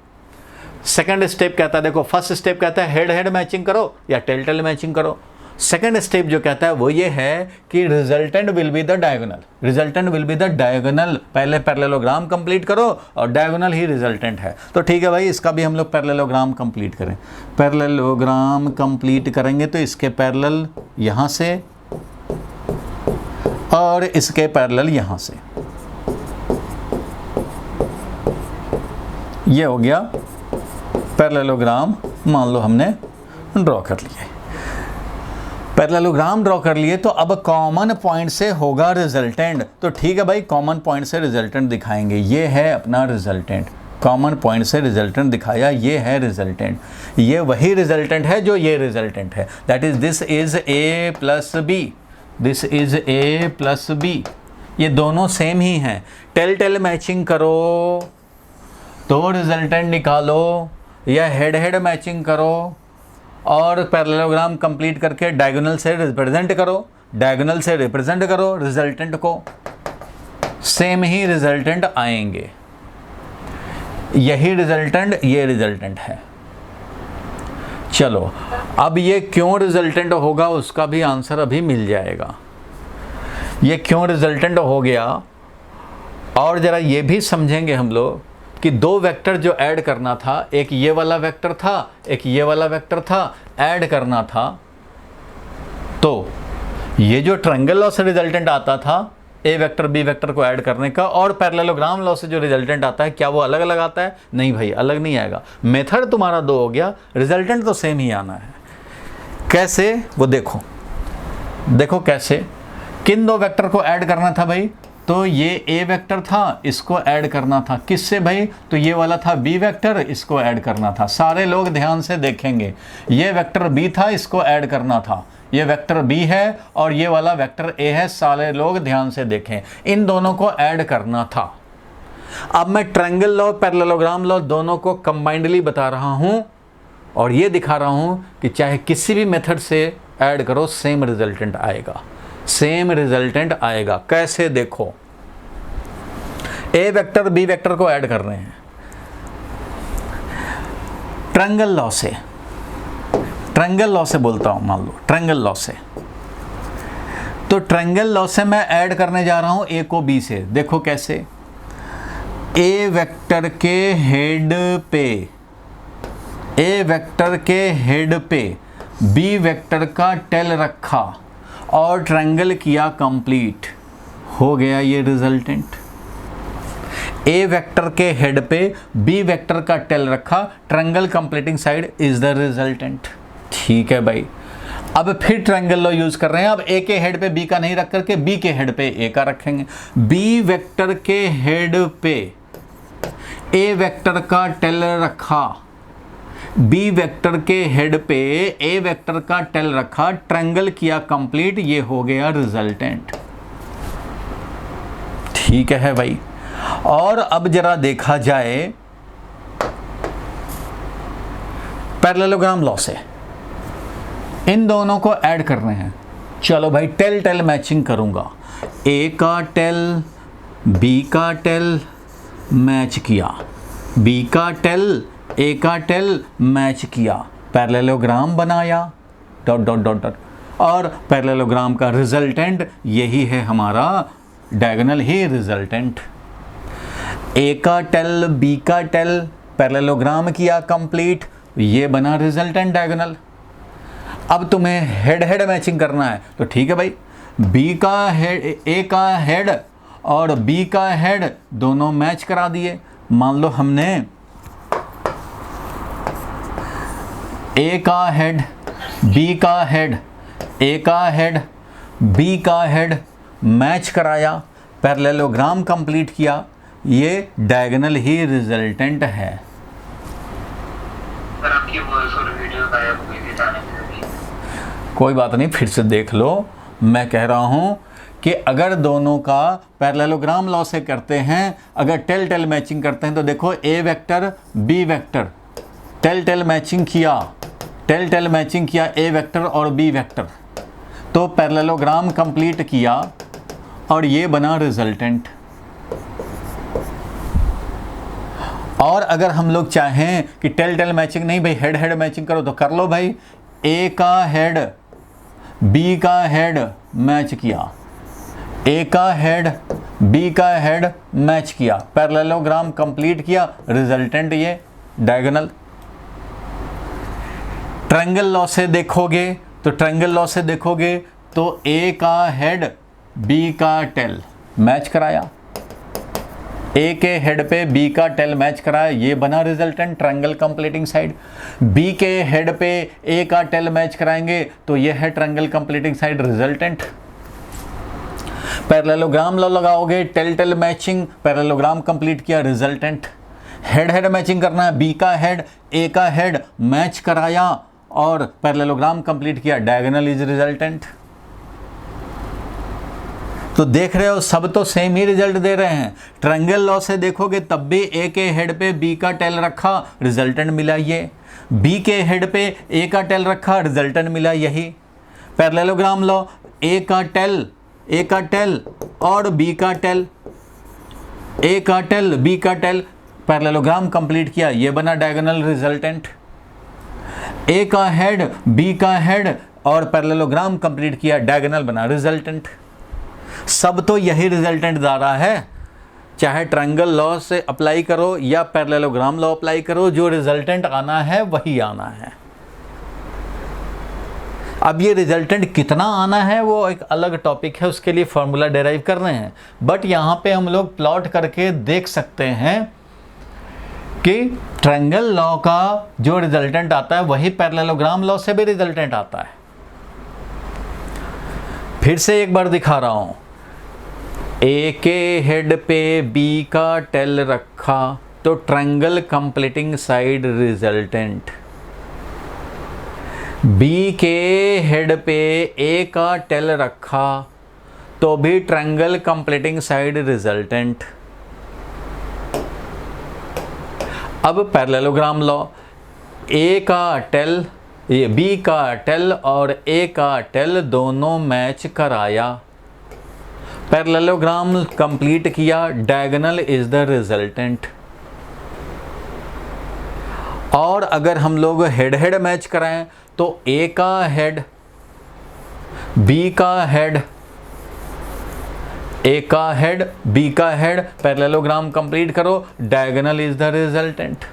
सेकंड स्टेप कहता है, देखो फर्स्ट स्टेप कहता है हेड मैचिंग करो या टेल मैचिंग करो। सेकंड स्टेप जो कहता है वो ये है कि resultant will be the diagonal, resultant will be the diagonal. पहले पैरेललोग्राम कंप्लीट करो और डायगोनल ही रिजल्टेंट है। तो ठीक है भाई, इसका भी हम लोग पैरेललोग्राम कंप्लीट करें। पैरेललोग्राम कंप्लीट करेंगे तो इसके पैरेलल यहाँ से और इसके पैरेलल यहाँ से, ये हो गया पैरेललोग्राम। मान लो हमने ड्रॉ कर लिए, पैरेललोग्राम ड्रॉ कर लिए, तो अब कॉमन पॉइंट से होगा रिजल्टेंट। तो ठीक है भाई, कॉमन पॉइंट से रिजल्टेंट दिखाएंगे। ये है अपना रिजल्टेंट, कॉमन पॉइंट से रिजल्टेंट दिखाया, ये है रिजल्टेंट। ये वही रिजल्टेंट है जो ये रिजल्टेंट है, that is this is A plus B, this is A plus B. ये दोनों सेम ही हैं। टेल मैचिंग करो तो रिजल्टेंट निकालो, या हेड मैचिंग करो और पैरेललोग्राम कंप्लीट करके डायगोनल से रिप्रेजेंट करो, डायगोनल से रिप्रेजेंट करो रिजल्टेंट को, सेम ही रिजल्टेंट आएंगे। यही रिजल्टेंट ये रिजल्टेंट है। चलो, अब ये क्यों रिजल्टेंट होगा उसका भी आंसर अभी मिल जाएगा। ये क्यों रिजल्टेंट हो गया, और ज़रा ये भी समझेंगे हम लोग कि दो वेक्टर जो ऐड करना था, एक ये वाला वेक्टर था, एक ये वाला वेक्टर था, ऐड करना था। तो ये जो ट्रायंगल लॉ से रिजल्टेंट आता था ए वेक्टर बी वेक्टर को ऐड करने का, और पैरेललोग्राम लॉ से जो रिजल्टेंट आता है क्या वो अलग अलग आता है? नहीं भाई, अलग नहीं आएगा। मेथड तुम्हारा 2 हो गया, रिजल्टेंट तो सेम ही आना है। कैसे वो देखो, देखो कैसे। किन 2 वेक्टर को ऐड करना था भाई? तो ये ए वेक्टर था, इसको ऐड करना था किससे भाई? तो ये वाला था बी वेक्टर, इसको ऐड करना था। सारे लोग ध्यान से देखेंगे, ये वेक्टर बी था, इसको ऐड करना था। ये वेक्टर बी है और ये वाला वेक्टर ए है, सारे लोग ध्यान से देखें, इन दोनों को ऐड करना था। अब मैं ट्रायंगल लॉ, पैरेललोग्राम लॉ दोनों को कंबाइंडली बता रहा हूं और ये दिखा रहा हूं कि चाहे किसी भी मेथड से ऐड करो सेम रिजल्टेंट आएगा, सेम रिजल्टेंट आएगा। कैसे? देखो, ए वेक्टर बी वेक्टर को ऐड कर रहे हैं ट्रायंगल लॉ से, ट्रायंगल लॉ से बोलता हूं, मान लो ट्रायंगल लॉ से। तो ट्रायंगल लॉ से मैं ऐड करने जा रहा हूं ए को बी से। देखो कैसे, ए वेक्टर के हेड पे, ए वेक्टर के हेड पे बी वेक्टर का टेल रखा और ट्रायंगल किया कंप्लीट, हो गया ये रिजल्टेंट। ए वेक्टर के हेड पे बी वेक्टर का टेल रखा, triangle completing side is the resultant. ठीक है भाई, अब फिर ट्रायंगल लॉ यूज कर रहे हैं। अब ए के हेड पे बी का नहीं रख करके बी के हेड पे ए का रखेंगे। बी वेक्टर के हेड पे ए वेक्टर का टेल रखा, बी वेक्टर के हेड पे ए वेक्टर का टेल रखा, ट्रायंगल किया कंप्लीट, ये हो गया रिजल्टेंट। ठीक है भाई। और अब जरा देखा जाए पैरेललोग्राम लॉ से, इन दोनों को ऐड कर रहे हैं। चलो भाई, टेल टेल मैचिंग करूंगा। ए का टेल बी का टेल मैच किया, बी का टेल ए का टेल मैच किया, पैरेललोग्राम बनाया, डॉट डॉट डॉट डॉट, और पैरेललोग्राम का रिजल्टेंट यही है हमारा, डायगोनल ही रिजल्टेंट। ए का टेल बी का टेल पैरेललोग्राम किया कंप्लीट, ये बना रिजल्टेंट डायगोनल। अब तुम्हें हेड हेड मैचिंग करना है तो ठीक है भाई, बी का हेड, ए का हेड और बी का हेड दोनों मैच करा दिए। मान लो हमने ए का हेड बी का हेड, ए का हेड बी का हेड मैच कराया, पैरेललोग्राम कंप्लीट किया, ये डायगोनल ही रिजल्टेंट है। सर आपकी वॉइस और वीडियो गायब हुई थी जाने से भी। कोई बात नहीं, फिर से देख लो। मैं कह रहा हूँ कि अगर दोनों का पैरेललोग्राम लॉ से करते हैं, अगर टेल टेल मैचिंग करते हैं, तो देखो A vector B vector tail tail matching किया, टेल टेल मैचिंग किया ए वेक्टर और बी वेक्टर, तो पैरेललोग्राम कंप्लीट किया और ये बना रिजल्टेंट। और अगर हम लोग चाहें कि टेल टेल मैचिंग नहीं भाई, हेड हेड मैचिंग करो, तो कर लो भाई। ए का हेड बी का हेड मैच किया, ए का हेड बी का हेड मैच किया, पैरेललोग्राम कंप्लीट किया, रिजल्टेंट ये डायगोनल। ट्रायंगल लॉ से देखोगे तो, ट्रायंगल लॉ से देखोगे तो ए का हेड बी का टेल मैच कराया, ए के हेड पे बी का टेल मैच कराया, ये बना resultant, triangle completing side. B के हेड पे ए का टेल मैच कराएंगे तो ये है triangle completing side, resultant. Parallelogram law लगाओगे, tail tail matching, parallelogram complete किया, रिजल्टेंट। हेड हेड मैचिंग करना है, बी का हेड ए का हेड मैच कराया और पैरेललोग्राम कंप्लीट किया, डायगोनल इज रिजल्टेंट। तो देख रहे हो, सब तो सेम ही रिजल्ट दे रहे हैं। ट्रायंगल लॉ से देखोगे तब भी ए के हेड पे बी का टेल रखा, रिजल्टेंट मिला ये। बी के हेड पे ए का टेल रखा, रिजल्टेंट मिला यही। पैरेललोग्राम लॉ, ए का टेल और बी का टेल, ए का टेल बी का टेल, पैरेललोग्राम कंप्लीट किया, ये बना डायगोनल रिजल्टेंट। ए का हेड बी का हेड और पैरेललोग्राम कंप्लीट किया, डायगोनल बना रिजल्टेंट। सब तो यही रिजल्टेंट दा रहा है, चाहे ट्रायंगल लॉ से अप्लाई करो या पैरेललोग्राम लॉ अप्लाई करो, जो रिजल्टेंट आना है वही आना है। अब ये रिजल्टेंट कितना आना है वो एक अलग टॉपिक है, उसके लिए फॉर्मूला डेराइव करने हैं। बट यहाँ पे हम लोग प्लॉट करके देख सकते हैं कि ट्रायंगल लॉ का जो रिजल्टेंट आता है वही पैरेललोग्राम लॉ से भी रिजल्टेंट आता है। फिर से एक बार दिखा रहा हूं, ए के हेड पे बी का टेल रखा तो triangle completing side resultant, B के हेड पे ए का टेल रखा तो भी ट्रायंगल कंप्लीटिंग साइड रिजल्टेंट। अब पैरेललोग्राम लॉ, ए का टेल, ये बी का टेल और ए का टेल दोनों मैच कराया, पैरेललोग्राम कंप्लीट किया, डायगोनल इज द रिजल्टेंट। और अगर हम लोग हेड हेड मैच कराएं तो ए का हेड, बी का हेड, ए का हेड, बी का हेड, पैरेललोग्राम कंप्लीट करो, डायगोनल इज द रिजल्टेंट।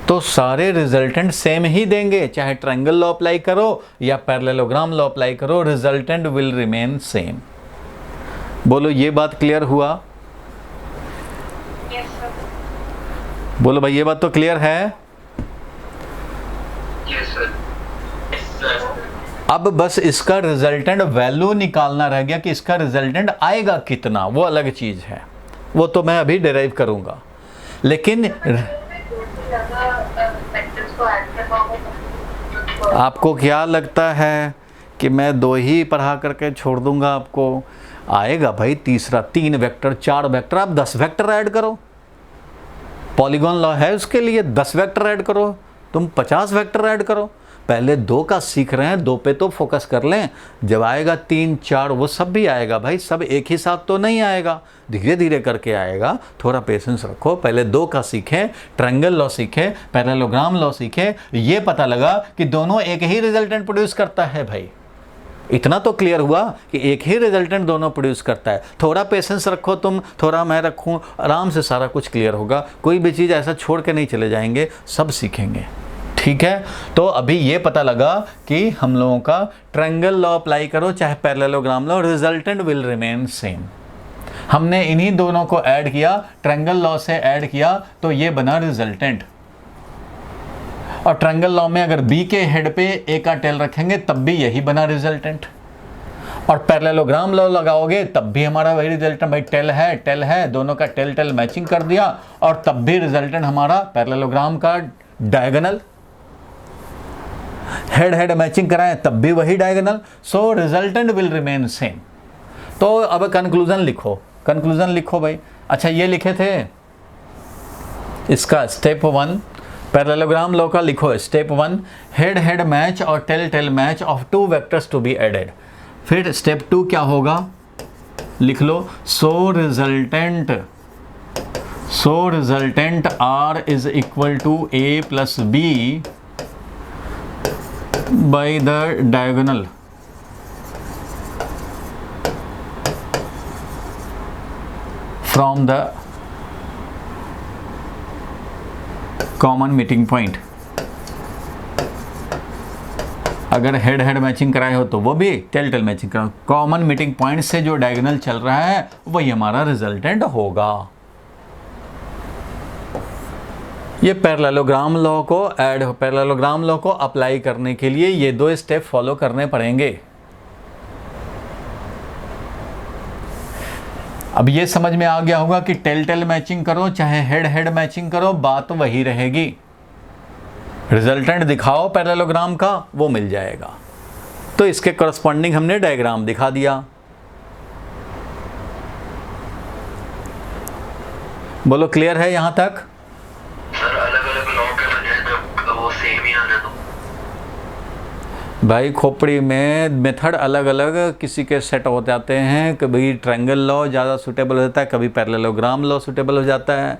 तो सारे रिजल्टेंट सेम ही देंगे, चाहे ट्रायंगल लॉ अप्लाई करो या पैरेललोग्राम लॉ अप्लाई करो, रिजल्टेंट विल रिमेन सेम। बोलो ये बात क्लियर हुआ? Yes, sir. बोलो भाई ये बात तो क्लियर है। Yes sir. अब बस इसका रिजल्टेंट वैल्यू निकालना रह गया कि इसका रिजल्टेंट आएगा कितना, वो अलग चीज है, वो तो मैं अभी डिराइव करूंगा। लेकिन आपको क्या लगता है कि मैं 2 ही पढ़ा करके छोड़ दूंगा आपको? आएगा भाई तीसरा, 3 वेक्टर, 4 वेक्टर, आप 10 वेक्टर ऐड करो। पॉलीगॉन लॉ है उसके लिए, 10 वेक्टर ऐड करो, तुम 50 वेक्टर ऐड करो। पहले 2 का सीख रहे हैं, 2 पे तो फोकस कर लें, जब आएगा 3, 4 वो सब भी आएगा भाई, सब एक ही साथ तो नहीं आएगा, धीरे धीरे करके आएगा, थोड़ा पेशेंस रखो। पहले 2 का सीखें, ट्रायंगल लॉ सीखें, पैरेललोग्राम लॉ सीखें, ये पता लगा कि दोनों एक ही रिजल्टेंट प्रोड्यूस करता है भाई। इतना तो क्लियर हुआ कि एक ही रिजल्टेंट दोनों प्रोड्यूस करता है। थोड़ा पेशेंस रखो तुम, थोड़ा मैं रखूं, आराम से सारा कुछ क्लियर होगा। कोई भी चीज़ ऐसा छोड़ के नहीं चले जाएंगे, सब सीखेंगे, ठीक है। तो अभी ये पता लगा कि हम लोगों का ट्रायंगल लॉ अप्लाई करो चाहे parallelogram law, resultant will remain same. हमने इन्हीं दोनों को ऐड किया, ट्रायंगल लॉ से ऐड किया तो ये बना रिजल्टेंट। और ट्रायंगल लॉ में अगर बी के हेड पे ए का टेल रखेंगे तब भी यही बना रिजल्टेंट, और पैरेललोग्राम लॉ लगाओगे तब भी हमारा वही रिजल्टेंट। भाई टेल है, दोनों का टेल टेल मैचिंग कर दिया और तब भी रिजल्टेंट हमारा पैरेललोग्राम का डायगोनल। हेड हेड मैचिंग कराएं तब भी वही diagonal, so resultant will remain same. तो अब कंक्लूजन लिखो, कंक्लूजन लिखो भाई। अच्छा ये लिखे थे इसका स्टेप 1, पैरेललोग्राम लॉ का लिखो स्टेप 1, हेड हेड मैच और tail tail match of 2 vectors to be added. फिर स्टेप 2 क्या होगा, लिख लो, so resultant R is equal to A plus B by the diagonal from the common meeting point। अगर head head matching कराए हो तो वो भी टेल टेल मैचिंग कराओ, कॉमन मीटिंग पॉइंट से जो डायगोनल चल रहा है वही हमारा रिजल्टेंट होगा। ये पैरेललोग्राम लॉ को पैरेललोग्राम लॉ को अप्लाई करने के लिए ये 2 स्टेप फॉलो करने पड़ेंगे। अब ये समझ में आ गया होगा कि टेल टेल मैचिंग करो चाहे हेड हेड मैचिंग करो, बात वही रहेगी। रिजल्टेंट दिखाओ पैरेललोग्राम का, वो मिल जाएगा। तो इसके करस्पॉन्डिंग हमने डायग्राम दिखा दिया। बोलो क्लियर है यहां तक? सर अलग अलग लॉ के बजाय जब वो सेम ही आने दो। भाई खोपड़ी में मेथड अलग अलग किसी के सेट हो जाते हैं, कभी ट्रायंगल लॉ ज़्यादा सूटेबल हो जाता है, कभी पैरेललोग्राम लॉ सूटेबल हो जाता है।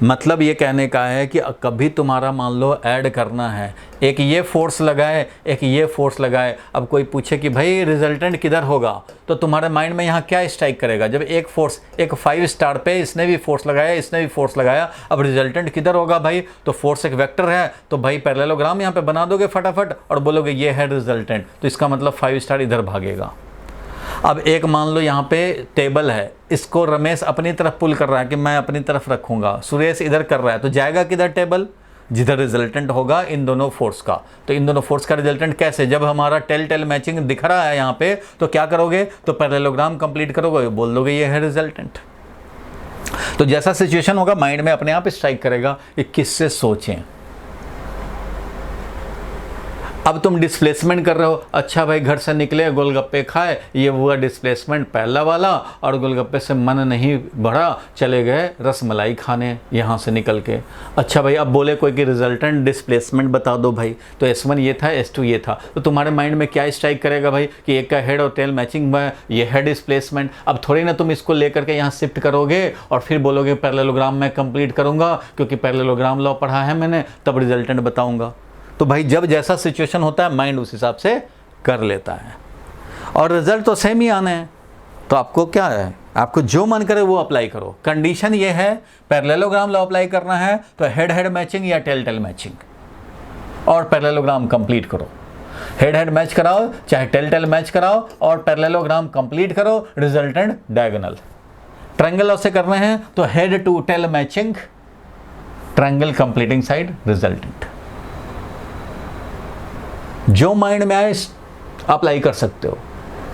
मतलब ये कहने का है कि कभी तुम्हारा मान लो ऐड करना है, एक ये फोर्स लगाए एक ये फोर्स लगाए, अब कोई पूछे कि भाई रिजल्टेंट किधर होगा, तो तुम्हारे माइंड में यहाँ क्या स्ट्राइक करेगा? जब एक फोर्स, एक 5 स्टार पे इसने भी फोर्स लगाया इसने भी फोर्स लगाया, अब रिजल्टेंट किधर होगा भाई? तो फोर्स एक वेक्टर है, तो भाई पैरेललोग्राम यहाँ पे बना दोगे फटाफट और बोलोगे ये है रिजल्टेंट, तो इसका मतलब 5 स्टार इधर भागेगा। अब एक मान लो यहाँ पे टेबल है, इसको रमेश अपनी तरफ पुल कर रहा है कि मैं अपनी तरफ रखूंगा, सुरेश इधर कर रहा है, तो जाएगा किधर टेबल? जिधर रिजल्टेंट होगा इन दोनों फोर्स का। तो इन दोनों फोर्स का रिजल्टेंट कैसे? जब हमारा टेल मैचिंग दिख रहा है यहाँ पे, तो क्या करोगे? तो पैरेललोग्राम कंप्लीट करोगे, बोल दोगे ये है रिजल्टेंट। तो जैसा सिचुएशन होगा माइंड में अपने आप स्ट्राइक करेगा कि किससे सोचें। अब तुम डिस्प्लेसमेंट कर रहे हो, अच्छा भाई घर से निकले गोलगप्पे खाए, ये हुआ डिस्प्लेसमेंट पहला वाला, और गोलगप्पे से मन नहीं बढ़ा, चले गए रसमलाई खाने यहाँ से निकल के। अच्छा भाई अब बोले कोई कि रिजल्टेंट डिस्प्लेसमेंट बता दो भाई, तो S1 ये था S2 ये था, तो तुम्हारे माइंड में क्या स्ट्राइक करेगा भाई कि एक का हेड और टेल मैचिंग में ये है डिस्प्लेसमेंट। अब थोड़ी ना तुम इसको लेकर के यहाँ शिफ्ट करोगे और फिर बोलोगे पैरेललोग्राम में कंप्लीट करूँगा क्योंकि पैरेललोग्राम लॉ पढ़ा है मैंने, तब रिजल्टेंट बताऊँगा। तो भाई जब जैसा सिचुएशन होता है माइंड उस हिसाब से कर लेता है, और रिजल्ट तो सेम ही आने हैं। तो आपको क्या है, आपको जो मन करे वो अप्लाई करो। कंडीशन ये है पैरेललोग्राम लॉ अप्लाई करना है तो हेड हेड मैचिंग या टेल मैचिंग, और पैरेललोग्राम कंप्लीट करो। हेड हेड मैच कराओ चाहे टेल मैच कराओ और पैरेललोग्राम कंप्लीट करो, रिजल्टेंट डायगोनल। ट्रायंगल लॉ से करने हैं तो head to tail matching, triangle completing side resultant. जो माइंड में आए अप्लाई कर सकते हो,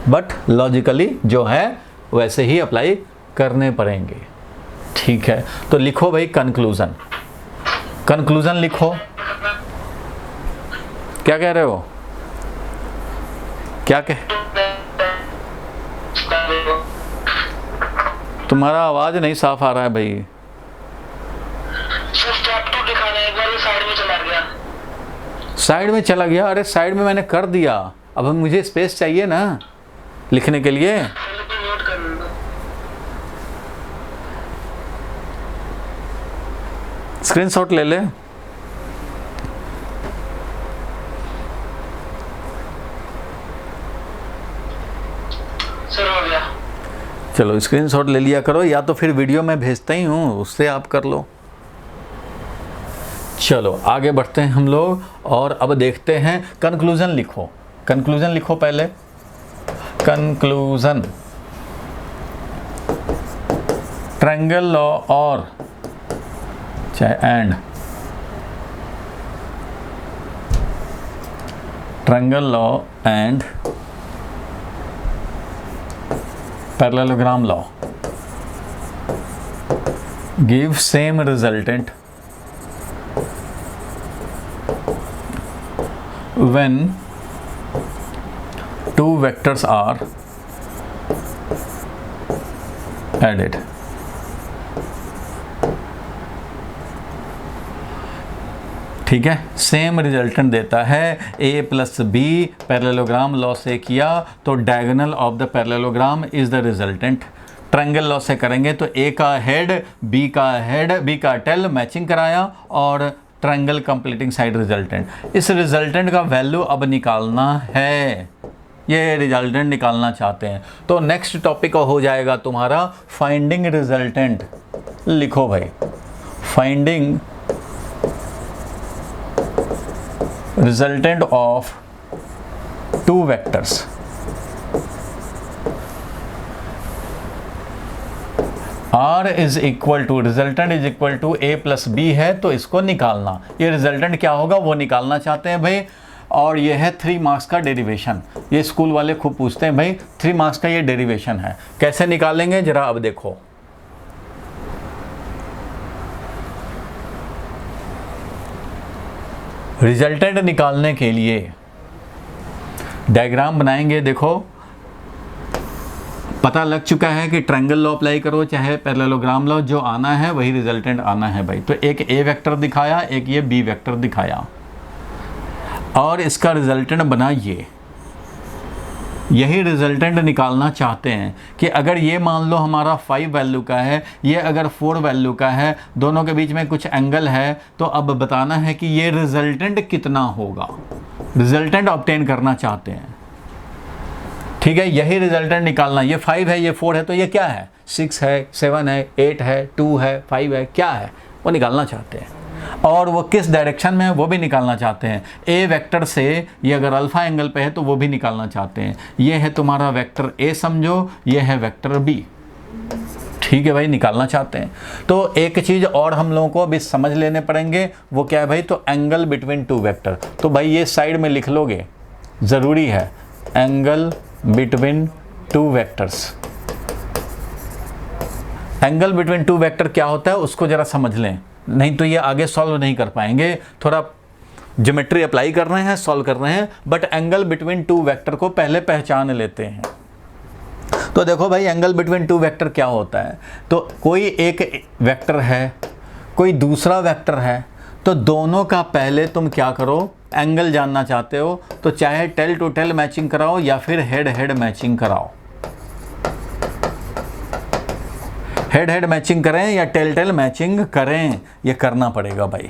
बट लॉजिकली जो है वैसे ही अप्लाई करने पड़ेंगे। ठीक है, तो लिखो भाई कंक्लूजन। कंक्लूजन लिखो, क्या कह रहे हो? क्या कह, तुम्हारा आवाज नहीं साफ आ रहा है भाई। साइड में चला गया? अरे साइड में मैंने कर दिया, अब मुझे स्पेस चाहिए ना लिखने के लिए। स्क्रीनशॉट ले ले। सर हो गया। चलो स्क्रीनशॉट ले लिया करो, या तो फिर वीडियो में भेजता ही हूँ उससे आप कर लो। चलो आगे बढ़ते हैं हम लोग, और अब देखते हैं कंक्लूजन लिखो। कंक्लूजन लिखो पहले, कंक्लूजन। ट्रायंगल लॉ और चाहे and, triangle law and parallelogram law give same resultant when two vectors are added। ठीक है, सेम रिजल्टेंट देता है a plus B, parallelogram law से किया तो diagonal of the parallelogram is the resultant. Triangle law से करेंगे तो a का हेड बी का टेल मैचिंग कराया और ट्रायंगल कंप्लीटिंग साइड रिजल्टेंट। इस रिजल्टेंट का वैल्यू अब निकालना है, ये रिजल्टेंट निकालना चाहते हैं। तो नेक्स्ट टॉपिक हो जाएगा तुम्हारा फाइंडिंग रिजल्टेंट। लिखो भाई, finding resultant of two vectors. R is equal to, resultant is equal to a plus B है, तो इसको निकालना। ये रिजल्टेंट क्या होगा वो निकालना चाहते हैं भाई, और ये है 3 मार्क्स का डेरिवेशन। ये स्कूल वाले खूब पूछते हैं भाई 3 मार्क्स का ये डेरिवेशन है, कैसे निकालेंगे जरा अब देखो। रिजल्टेंट निकालने के लिए डायग्राम बनाएंगे। देखो पता लग चुका है कि ट्रायंगल लॉ अप्लाई करो चाहे पैरेललोग्राम लॉ, जो आना है वही रिजल्टेंट आना है भाई। तो एक ए वेक्टर दिखाया, एक ये बी वेक्टर दिखाया, और इसका रिजल्टेंट बना ये। यही रिजल्टेंट निकालना चाहते हैं कि अगर ये मान लो हमारा 5 वैल्यू का है, ये अगर 4 वैल्यू का है, दोनों के बीच में कुछ एंगल है, तो अब बताना है कि ये रिजल्टेंट कितना होगा। रिजल्टेंट ऑब्टेन करना चाहते हैं, ठीक है। यही रिजल्टेंट निकालना, ये 5 है, ये 4 है, तो ये क्या है, 6 है, 7 है, 8 है, 2 है, 5 है, क्या है वो निकालना चाहते हैं। और वो किस डायरेक्शन में है वो भी निकालना चाहते हैं। ए वेक्टर से ये अगर अल्फा एंगल पे है तो वो भी निकालना चाहते हैं। ये है तुम्हारा वेक्टर ए समझो, ये है वेक्टर बी, ठीक है भाई, निकालना चाहते हैं। तो एक चीज़ और हम लोगों को अभी समझ लेने पड़ेंगे, वो क्या है भाई, तो एंगल बिटवीन टू वेक्टर। तो भाई ये साइड में लिख लोगे, ज़रूरी है, angle between two vectors. Angle between two vector क्या होता है उसको ज़रा समझ लें, नहीं तो ये आगे सॉल्व नहीं कर पाएंगे। थोड़ा ज्योमेट्री अप्लाई कर रहे हैं, सॉल्व कर रहे हैं, but angle between two vector को पहले पहचान लेते हैं। तो देखो भाई, एंगल बिटवीन टू वेक्टर क्या होता है, तो कोई एक वेक्टर है, कोई दूसरा वेक्टर है, तो दोनों का पहले तुम क्या करो, एंगल जानना चाहते हो तो चाहे टेल टू टेल मैचिंग कराओ या फिर हेड हेड मैचिंग कराओ। हेड हेड मैचिंग करें या टेल टेल मैचिंग करें, ये करना पड़ेगा भाई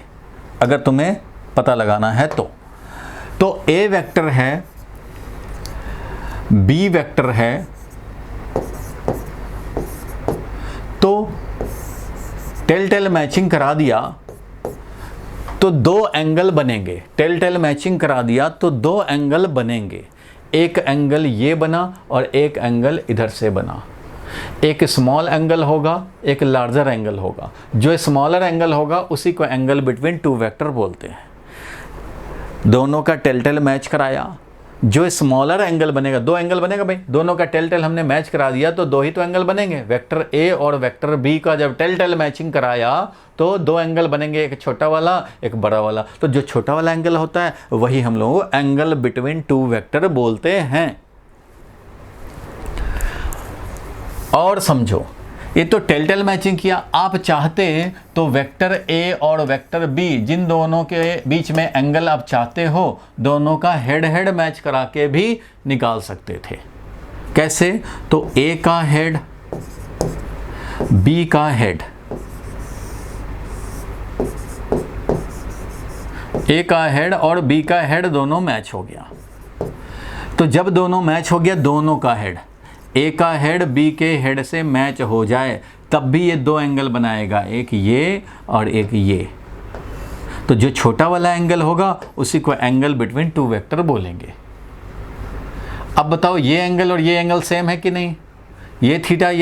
अगर तुम्हें पता लगाना है तो ए वेक्टर है, बी वेक्टर है, तो टेल टेल मैचिंग करा दिया तो दो एंगल बनेंगे। टेल टेल मैचिंग करा दिया तो दो एंगल बनेंगे, एक एंगल ये बना और एक एंगल इधर से बना। एक स्मॉल एंगल होगा, एक लार्जर एंगल होगा। जो स्मॉलर एंगल होगा उसी को एंगल बिटवीन टू वेक्टर बोलते हैं। दोनों का टेल टेल मैच कराया, जो स्मॉलर एंगल बनेगा, दो एंगल बनेगा भाई, दोनों का टेल टेल हमने मैच करा दिया तो दो ही तो एंगल बनेंगे। वेक्टर ए और वेक्टर बी का जब टेल टेल मैचिंग कराया तो दो एंगल बनेंगे, एक छोटा वाला एक बड़ा वाला। तो जो छोटा वाला एंगल होता है वही हम लोग एंगल बिटवीन टू वेक्टर बोलते हैं। और समझो, ये तो टेल टेल मैचिंग किया, आप चाहते तो वेक्टर ए और वेक्टर बी जिन दोनों के बीच में एंगल आप चाहते हो, दोनों का हेड हेड मैच करा के भी निकाल सकते थे। कैसे, तो ए का हेड बी का हेड, ए का हेड और बी का हेड दोनों मैच हो गया। तो जब दोनों मैच हो गया, दोनों का हेड, ए का हेड बी के हेड से मैच हो जाए, तब भी ये दो एंगल बनाएगा, एक ये और एक ये। तो जो छोटा वाला एंगल होगा उसी को एंगल बिटवीन टू वेक्टर बोलेंगे। अब बताओ, ये एंगल और ये एंगल सेम है कि नहीं, ये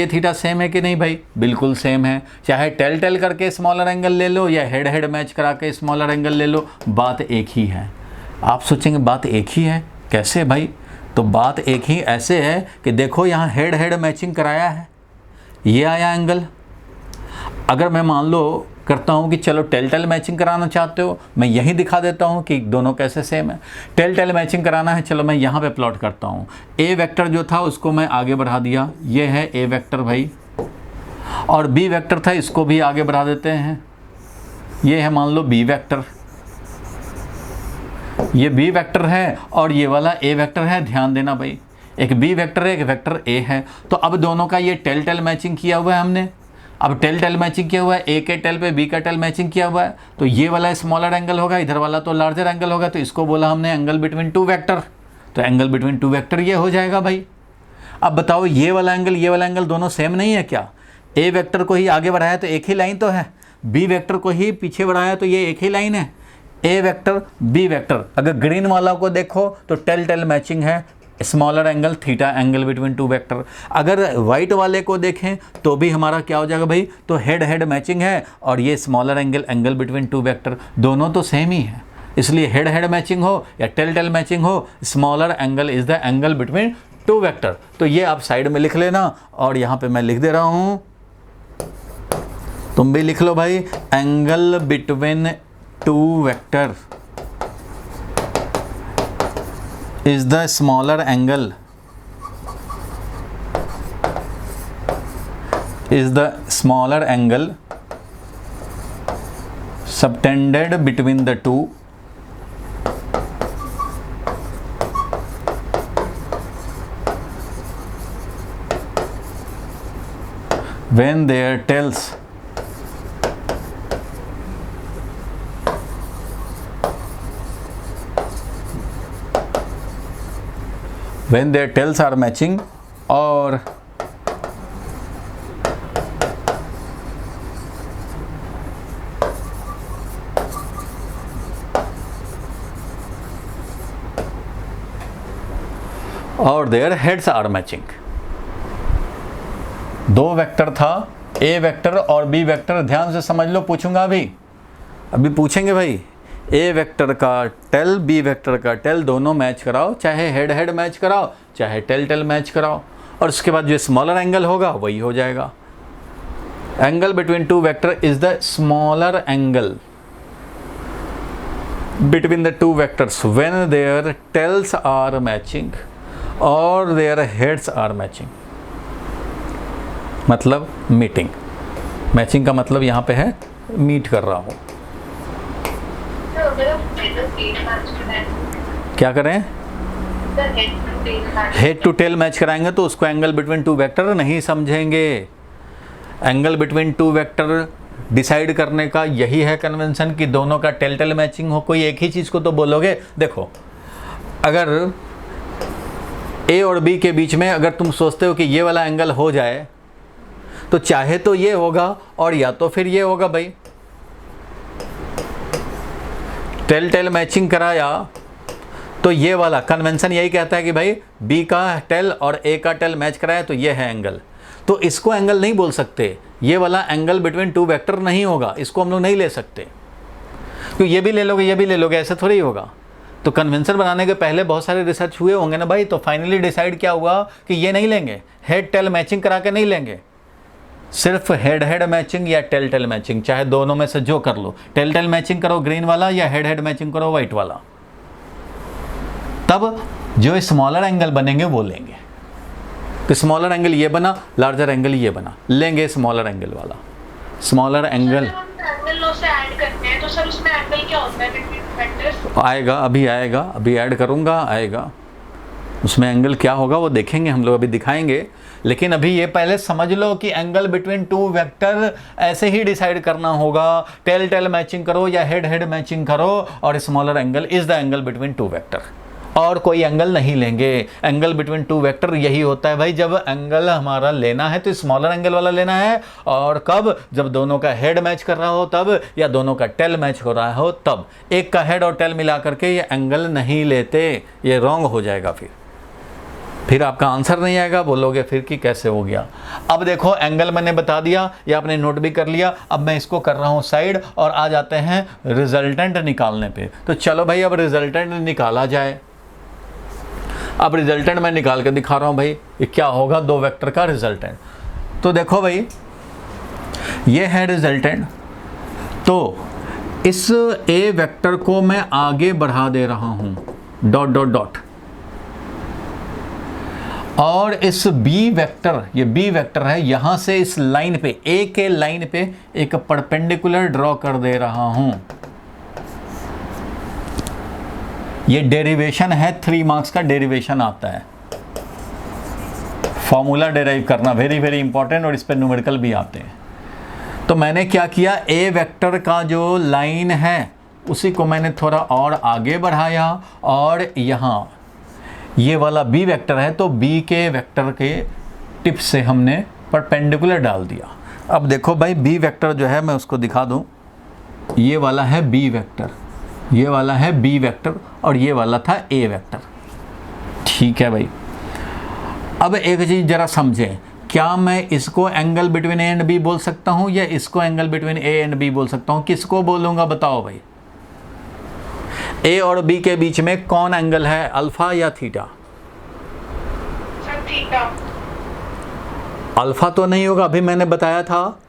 थीटा सेम है कि नहीं भाई, बिल्कुल सेम है। चाहे टेल टेल करके स्मॉलर एंगल ले लो या हेड हेड मैच करा के स्मॉलर एंगल ले लो, बात एक ही है। आप सोचेंगे बात एक ही है, कैसे भाई, तो बात एक ही ऐसे है कि देखो यहाँ हेड हेड मैचिंग कराया है, ये आया एंगल। अगर मैं मान लो करता हूँ कि चलो टेल टेल मैचिंग कराना चाहते हो, मैं यही दिखा देता हूँ कि दोनों कैसे सेम है। टेल टेल मैचिंग कराना है, चलो मैं यहाँ पे प्लॉट करता हूँ। ए वेक्टर जो था उसको मैं आगे बढ़ा दिया, ये है ए वेक्टर भाई, और बी वेक्टर था इसको भी आगे बढ़ा देते हैं, ये है मान लो बी वेक्टर। ये बी वेक्टर है और ये वाला ए वेक्टर है, ध्यान देना भाई, एक बी वेक्टर है एक वेक्टर ए है। तो अब दोनों का ये टेल टेल मैचिंग किया हुआ है हमने। अब टेल टेल मैचिंग किया हुआ है, ए के टेल पे बी का टेल मैचिंग किया हुआ है, तो ये वाला स्मॉलर एंगल होगा, इधर वाला तो लार्जर एंगल होगा, तो इसको बोला हमने एंगल बिटवीन टू वेक्टर। तो एंगल बिटवीन टू वेक्टर ये हो जाएगा भाई। अब बताओ, ये वाला एंगल दोनों सेम नहीं है क्या? ए वेक्टर को ही आगे बढ़ाया तो एक ही लाइन तो है, बी वेक्टर को ही पीछे बढ़ाया तो ये एक ही लाइन है। ए वेक्टर बी वेक्टर, अगर ग्रीन वाला को देखो तो टेल टेल मैचिंग है, smaller angle theta angle between two vector. अगर वाइट वाले को देखें तो भी हमारा क्या हो जाएगा भाई, तो हेड हेड मैचिंग है और ये smaller angle between two vector, दोनों तो सेम ही है। इसलिए हेड हेड मैचिंग हो या टेल टेल मैचिंग हो, smaller angle is the angle between two vector. तो ये आप साइड में लिख लेना और यहाँ पे मैं लिख दे रहा हूँ, तुम भी लिख लो भाई, angle between two vector is the smaller angle subtended between the two when their tails are matching or their heads are matching। दो वेक्टर था, ए वेक्टर और बी वेक्टर, ध्यान से समझ लो, पूछूंगा अभी पूछेंगे भाई। ए वेक्टर का टेल, बी वेक्टर का टेल दोनों मैच कराओ, चाहे हेड हेड मैच कराओ, चाहे टेल टेल मैच कराओ, और उसके बाद जो स्मॉलर एंगल होगा वही हो जाएगा। Angle between two vector is the smaller angle between the two vectors when their tails are matching or their heads are matching। मतलब मीटिंग, मैचिंग का मतलब यहाँ पे है मीट कर रहा हूँ। क्या करें? हेड टू टेल मैच कराएंगे तो उसको एंगल बिटवीन टू वेक्टर नहीं समझेंगे। Angle between two vector decide करने का यही है कन्वेंशन कि दोनों का टेल टेल मैचिंग हो। कोई एक ही चीज़ को तो बोलोगे। देखो, अगर ए और बी के बीच में अगर तुम सोचते हो कि ये वाला एंगल हो जाए तो चाहे तो ये होगा और या तो फिर ये होगा भाई। टेल टेल मैचिंग कराया तो ये वाला कन्वेंशन यही कहता है कि भाई बी का टेल और ए का टेल मैच कराया तो ये है एंगल। तो इसको एंगल नहीं बोल सकते, ये वाला एंगल बिटवीन टू वेक्टर नहीं होगा, इसको हम लोग नहीं ले सकते। तो ये भी ले लोगे, ये भी ले लोगे, ऐसे थोड़ी होगा। तो कन्वेंशन बनाने के पहले बहुत सारे रिसर्च हुए होंगे ना भाई। तो फाइनली डिसाइड क्या हुआ कि ये नहीं लेंगे, हेड टेल मैचिंग करा के नहीं लेंगे, सिर्फ हेड हेड मैचिंग या टेल टेल मैचिंग, चाहे दोनों में से जो कर लो। टेल टेल मैचिंग करो ग्रीन वाला या हेड हेड मैचिंग करो वाइट वाला, तब जो स्मॉलर एंगल बनेंगे वो लेंगे। तो स्मॉलर एंगल ये बना, लार्जर एंगल ये बना, लेंगे स्मॉलर एंगल वाला। स्मॉलर एंगल एंगल से ऐड करते हैं तो सर उसमें एंगल क्या होता है बिटवीन वेक्टर्स? आएगा, अभी ऐड करूंगा, आएगा उसमें एंगल क्या होगा वो देखेंगे हम लोग, अभी दिखाएंगे। लेकिन अभी ये पहले समझ लो कि एंगल बिटवीन टू वेक्टर ऐसे ही डिसाइड करना होगा। टेल टेल मैचिंग करो या हेड हेड मैचिंग करो और smaller angle is the angle between two vector, और कोई एंगल नहीं लेंगे। एंगल बिटवीन टू वेक्टर यही होता है भाई, जब एंगल हमारा लेना है तो स्मॉलर एंगल वाला लेना है, और कब? जब दोनों का हेड मैच कर रहा हो तब, या दोनों का टेल मैच हो रहा हो तब। एक का हेड और टेल मिला करके ये एंगल नहीं लेते, ये रॉन्ग हो जाएगा। फिर आपका आंसर नहीं आएगा, बोलोगे फिर कि कैसे हो गया। अब देखो एंगल मैंने बता दिया, ये आपने नोट भी कर लिया। अब मैं इसको कर रहा हूँ साइड और आ जाते हैं रिजल्टेंट निकालने पे। तो चलो भाई अब रिजल्टेंट निकाला जाए। अब रिजल्टेंट मैं निकाल के दिखा रहा हूँ भाई, ये क्या होगा दो वेक्टर का रिजल्टेंट। तो देखो भाई ये है रिजल्टेंट। तो इस ए वेक्टर को मैं आगे बढ़ा दे रहा हूँ डॉट डॉट डॉट, और इस बी वेक्टर, ये बी वेक्टर है, यहां से इस लाइन पे, ए के लाइन पे एक परपेंडिकुलर ड्रॉ कर दे रहा हूं। ये डेरिवेशन है, 3 मार्क्स का डेरिवेशन आता है। फॉर्मूला डेराइव करना वेरी वेरी इंपॉर्टेंट, और इस पर न्यूमेरिकल भी आते हैं। तो मैंने क्या किया, ए वेक्टर का जो लाइन है उसी को मैंने थोड़ा और आगे बढ़ाया, और यहाँ ये वाला बी वेक्टर है तो बी के वेक्टर के टिप से हमने परपेंडिकुलर डाल दिया। अब देखो भाई बी वेक्टर जो है मैं उसको दिखा दूं, ये वाला है बी वेक्टर, ये वाला है बी वेक्टर, और ये वाला था ए वेक्टर। ठीक है भाई। अब एक चीज़ ज़रा समझें, क्या मैं इसको angle between A and B बोल सकता हूँ या इसको angle between A and B बोल सकता हूँ? किसको बोलूँगा बताओ भाई? ए और बी के बीच में कौन एंगल है, अल्फा या थीटा? Sir theta. अल्फा तो नहीं होगा, अभी मैंने बताया था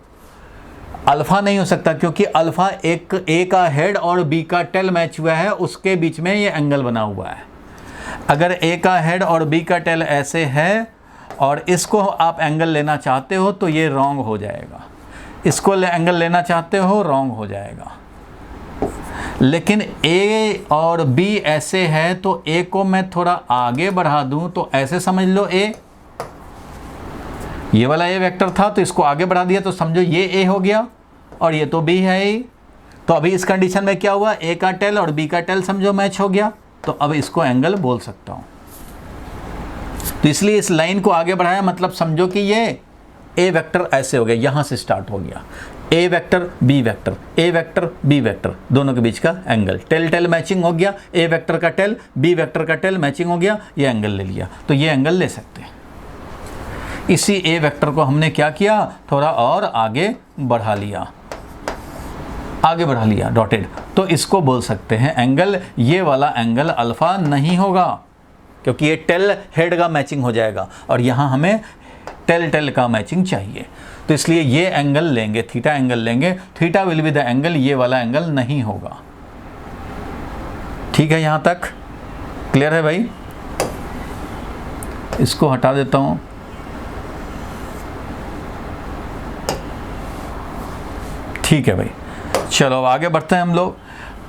अल्फा नहीं हो सकता, क्योंकि अल्फा एक ए का हेड और बी का टेल मैच हुआ है, उसके बीच में ये एंगल बना हुआ है। अगर ए का हेड और बी का टेल ऐसे है और इसको आप एंगल लेना चाहते हो तो ये रॉन्ग हो जाएगा, इसको एंगल लेना चाहते हो रॉन्ग हो जाएगा। लेकिन ए और बी ऐसे है तो ए को मैं थोड़ा आगे बढ़ा दूं तो ऐसे समझ लो ए, ये वाला ए वेक्टर था तो इसको आगे बढ़ा दिया तो समझो ये ए हो गया और ये तो बी है ही। तो अभी इस कंडीशन में क्या हुआ, ए का टेल और बी का टेल समझो मैच हो गया, तो अब इसको एंगल बोल सकता हूँ। तो इसलिए इस लाइन को आगे बढ़ाया, मतलब समझो कि ये ए वेक्टर ऐसे हो गया, यहाँ से स्टार्ट हो गया, ए vector B vector, A vector B vector, दोनों के बीच का एंगल, टेल टेल मैचिंग हो गया, ए वेक्टर का टेल बी वेक्टर का टेल मैचिंग हो गया, ये एंगल ले लिया। तो ये एंगल ले सकते हैं। इसी ए वेक्टर को हमने क्या किया, थोड़ा और आगे बढ़ा लिया, आगे बढ़ा लिया डॉटेड, तो इसको बोल सकते हैं एंगल, ये वाला एंगल अल्फा नहीं होगा क्योंकि ये टेल हेड का मैचिंग हो जाएगा और यहाँ हमें टेल टेल का मैचिंग चाहिए। तो इसलिए ये एंगल लेंगे, थीटा एंगल लेंगे, theta will be the angle, ये वाला एंगल नहीं होगा। ठीक है, यहाँ तक क्लियर है भाई? इसको हटा देता हूँ। ठीक है भाई, चलो अब आगे बढ़ते हैं हम लोग।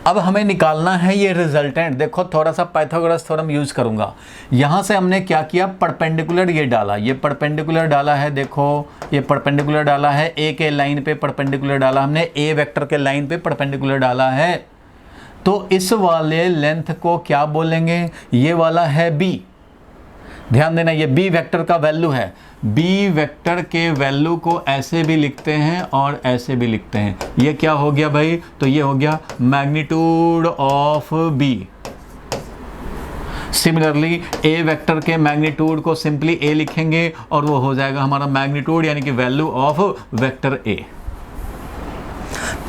अब हमें निकालना है ये रिजल्टेंट। देखो थोड़ा सा पाइथागोरस थ्योरम यूज करूंगा। यहाँ से हमने क्या किया, परपेंडिकुलर ये डाला, ये परपेंडिकुलर डाला है, देखो ये परपेंडिकुलर डाला है, ए के लाइन पे परपेंडिकुलर डाला हमने, ए वेक्टर के लाइन पे परपेंडिकुलर डाला है। तो इस वाले लेंथ को क्या बोलेंगे, ये वाला है बी। ध्यान देना ये बी वेक्टर का वैल्यू है। बी वेक्टर के वैल्यू को ऐसे भी लिखते हैं और ऐसे भी लिखते हैं। ये क्या हो गया भाई, तो ये हो गया magnitude of B. Similarly A vector के मैग्नीट्यूड को सिंपली ए लिखेंगे और वो हो जाएगा हमारा मैग्नीट्यूड यानी कि वैल्यू ऑफ वेक्टर ए।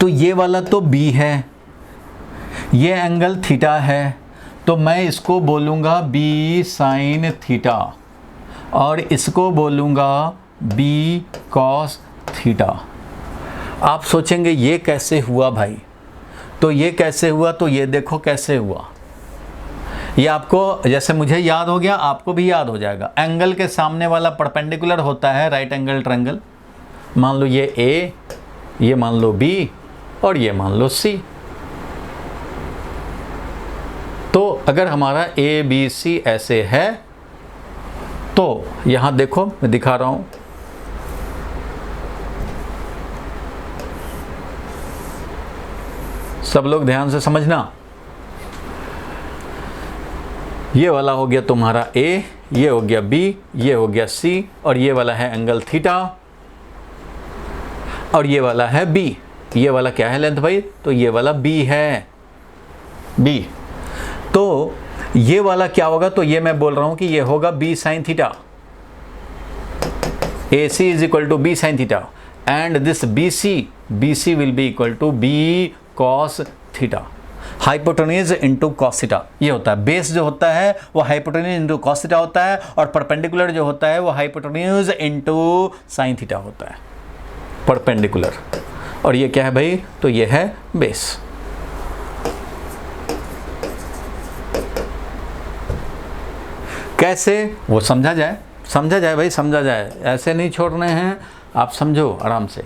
तो ये वाला तो बी है, ये एंगल थीटा है, तो मैं इसको बोलूँगा बी साइन थीटा और इसको बोलूँगा बी कॉस थीटा। आप सोचेंगे ये कैसे हुआ भाई, तो ये कैसे हुआ, तो ये देखो कैसे हुआ। ये आपको जैसे मुझे याद हो गया आपको भी याद हो जाएगा। एंगल के सामने वाला परपेंडिकुलर होता है राइट एंगल ट्रायंगल। मान लो ये ए, ये मान लो बी और ये मान लो सी। तो अगर हमारा ए बी सी ऐसे है तो यहां देखो मैं दिखा रहा हूं, सब लोग ध्यान से समझना। ये वाला हो गया तुम्हारा ए, ये हो गया बी, ये हो गया सी और ये वाला है एंगल थीटा और ये वाला है बी। ये वाला क्या है लेंथ भाई, तो ये वाला बी है, बी। तो ये वाला क्या होगा, तो ये मैं बोल रहा हूं कि ये होगा B sine theta. A C is equal to B sine theta and this B C will be equal to B cos theta. Hypotenuse into cos theta ये होता है। बेस जो होता है वो हाइपोटेन्यूज इंटू कॉस थीटा होता है और परपेंडिकुलर जो होता है वो हाइपोटेन्यूज इंटू साइन थीटा होता है, परपेंडिकुलर। और ये क्या है भाई, तो ये है बेस। कैसे वो समझा जाए, समझा जाए भाई, समझा जाए, ऐसे नहीं छोड़ने हैं, आप समझो आराम से।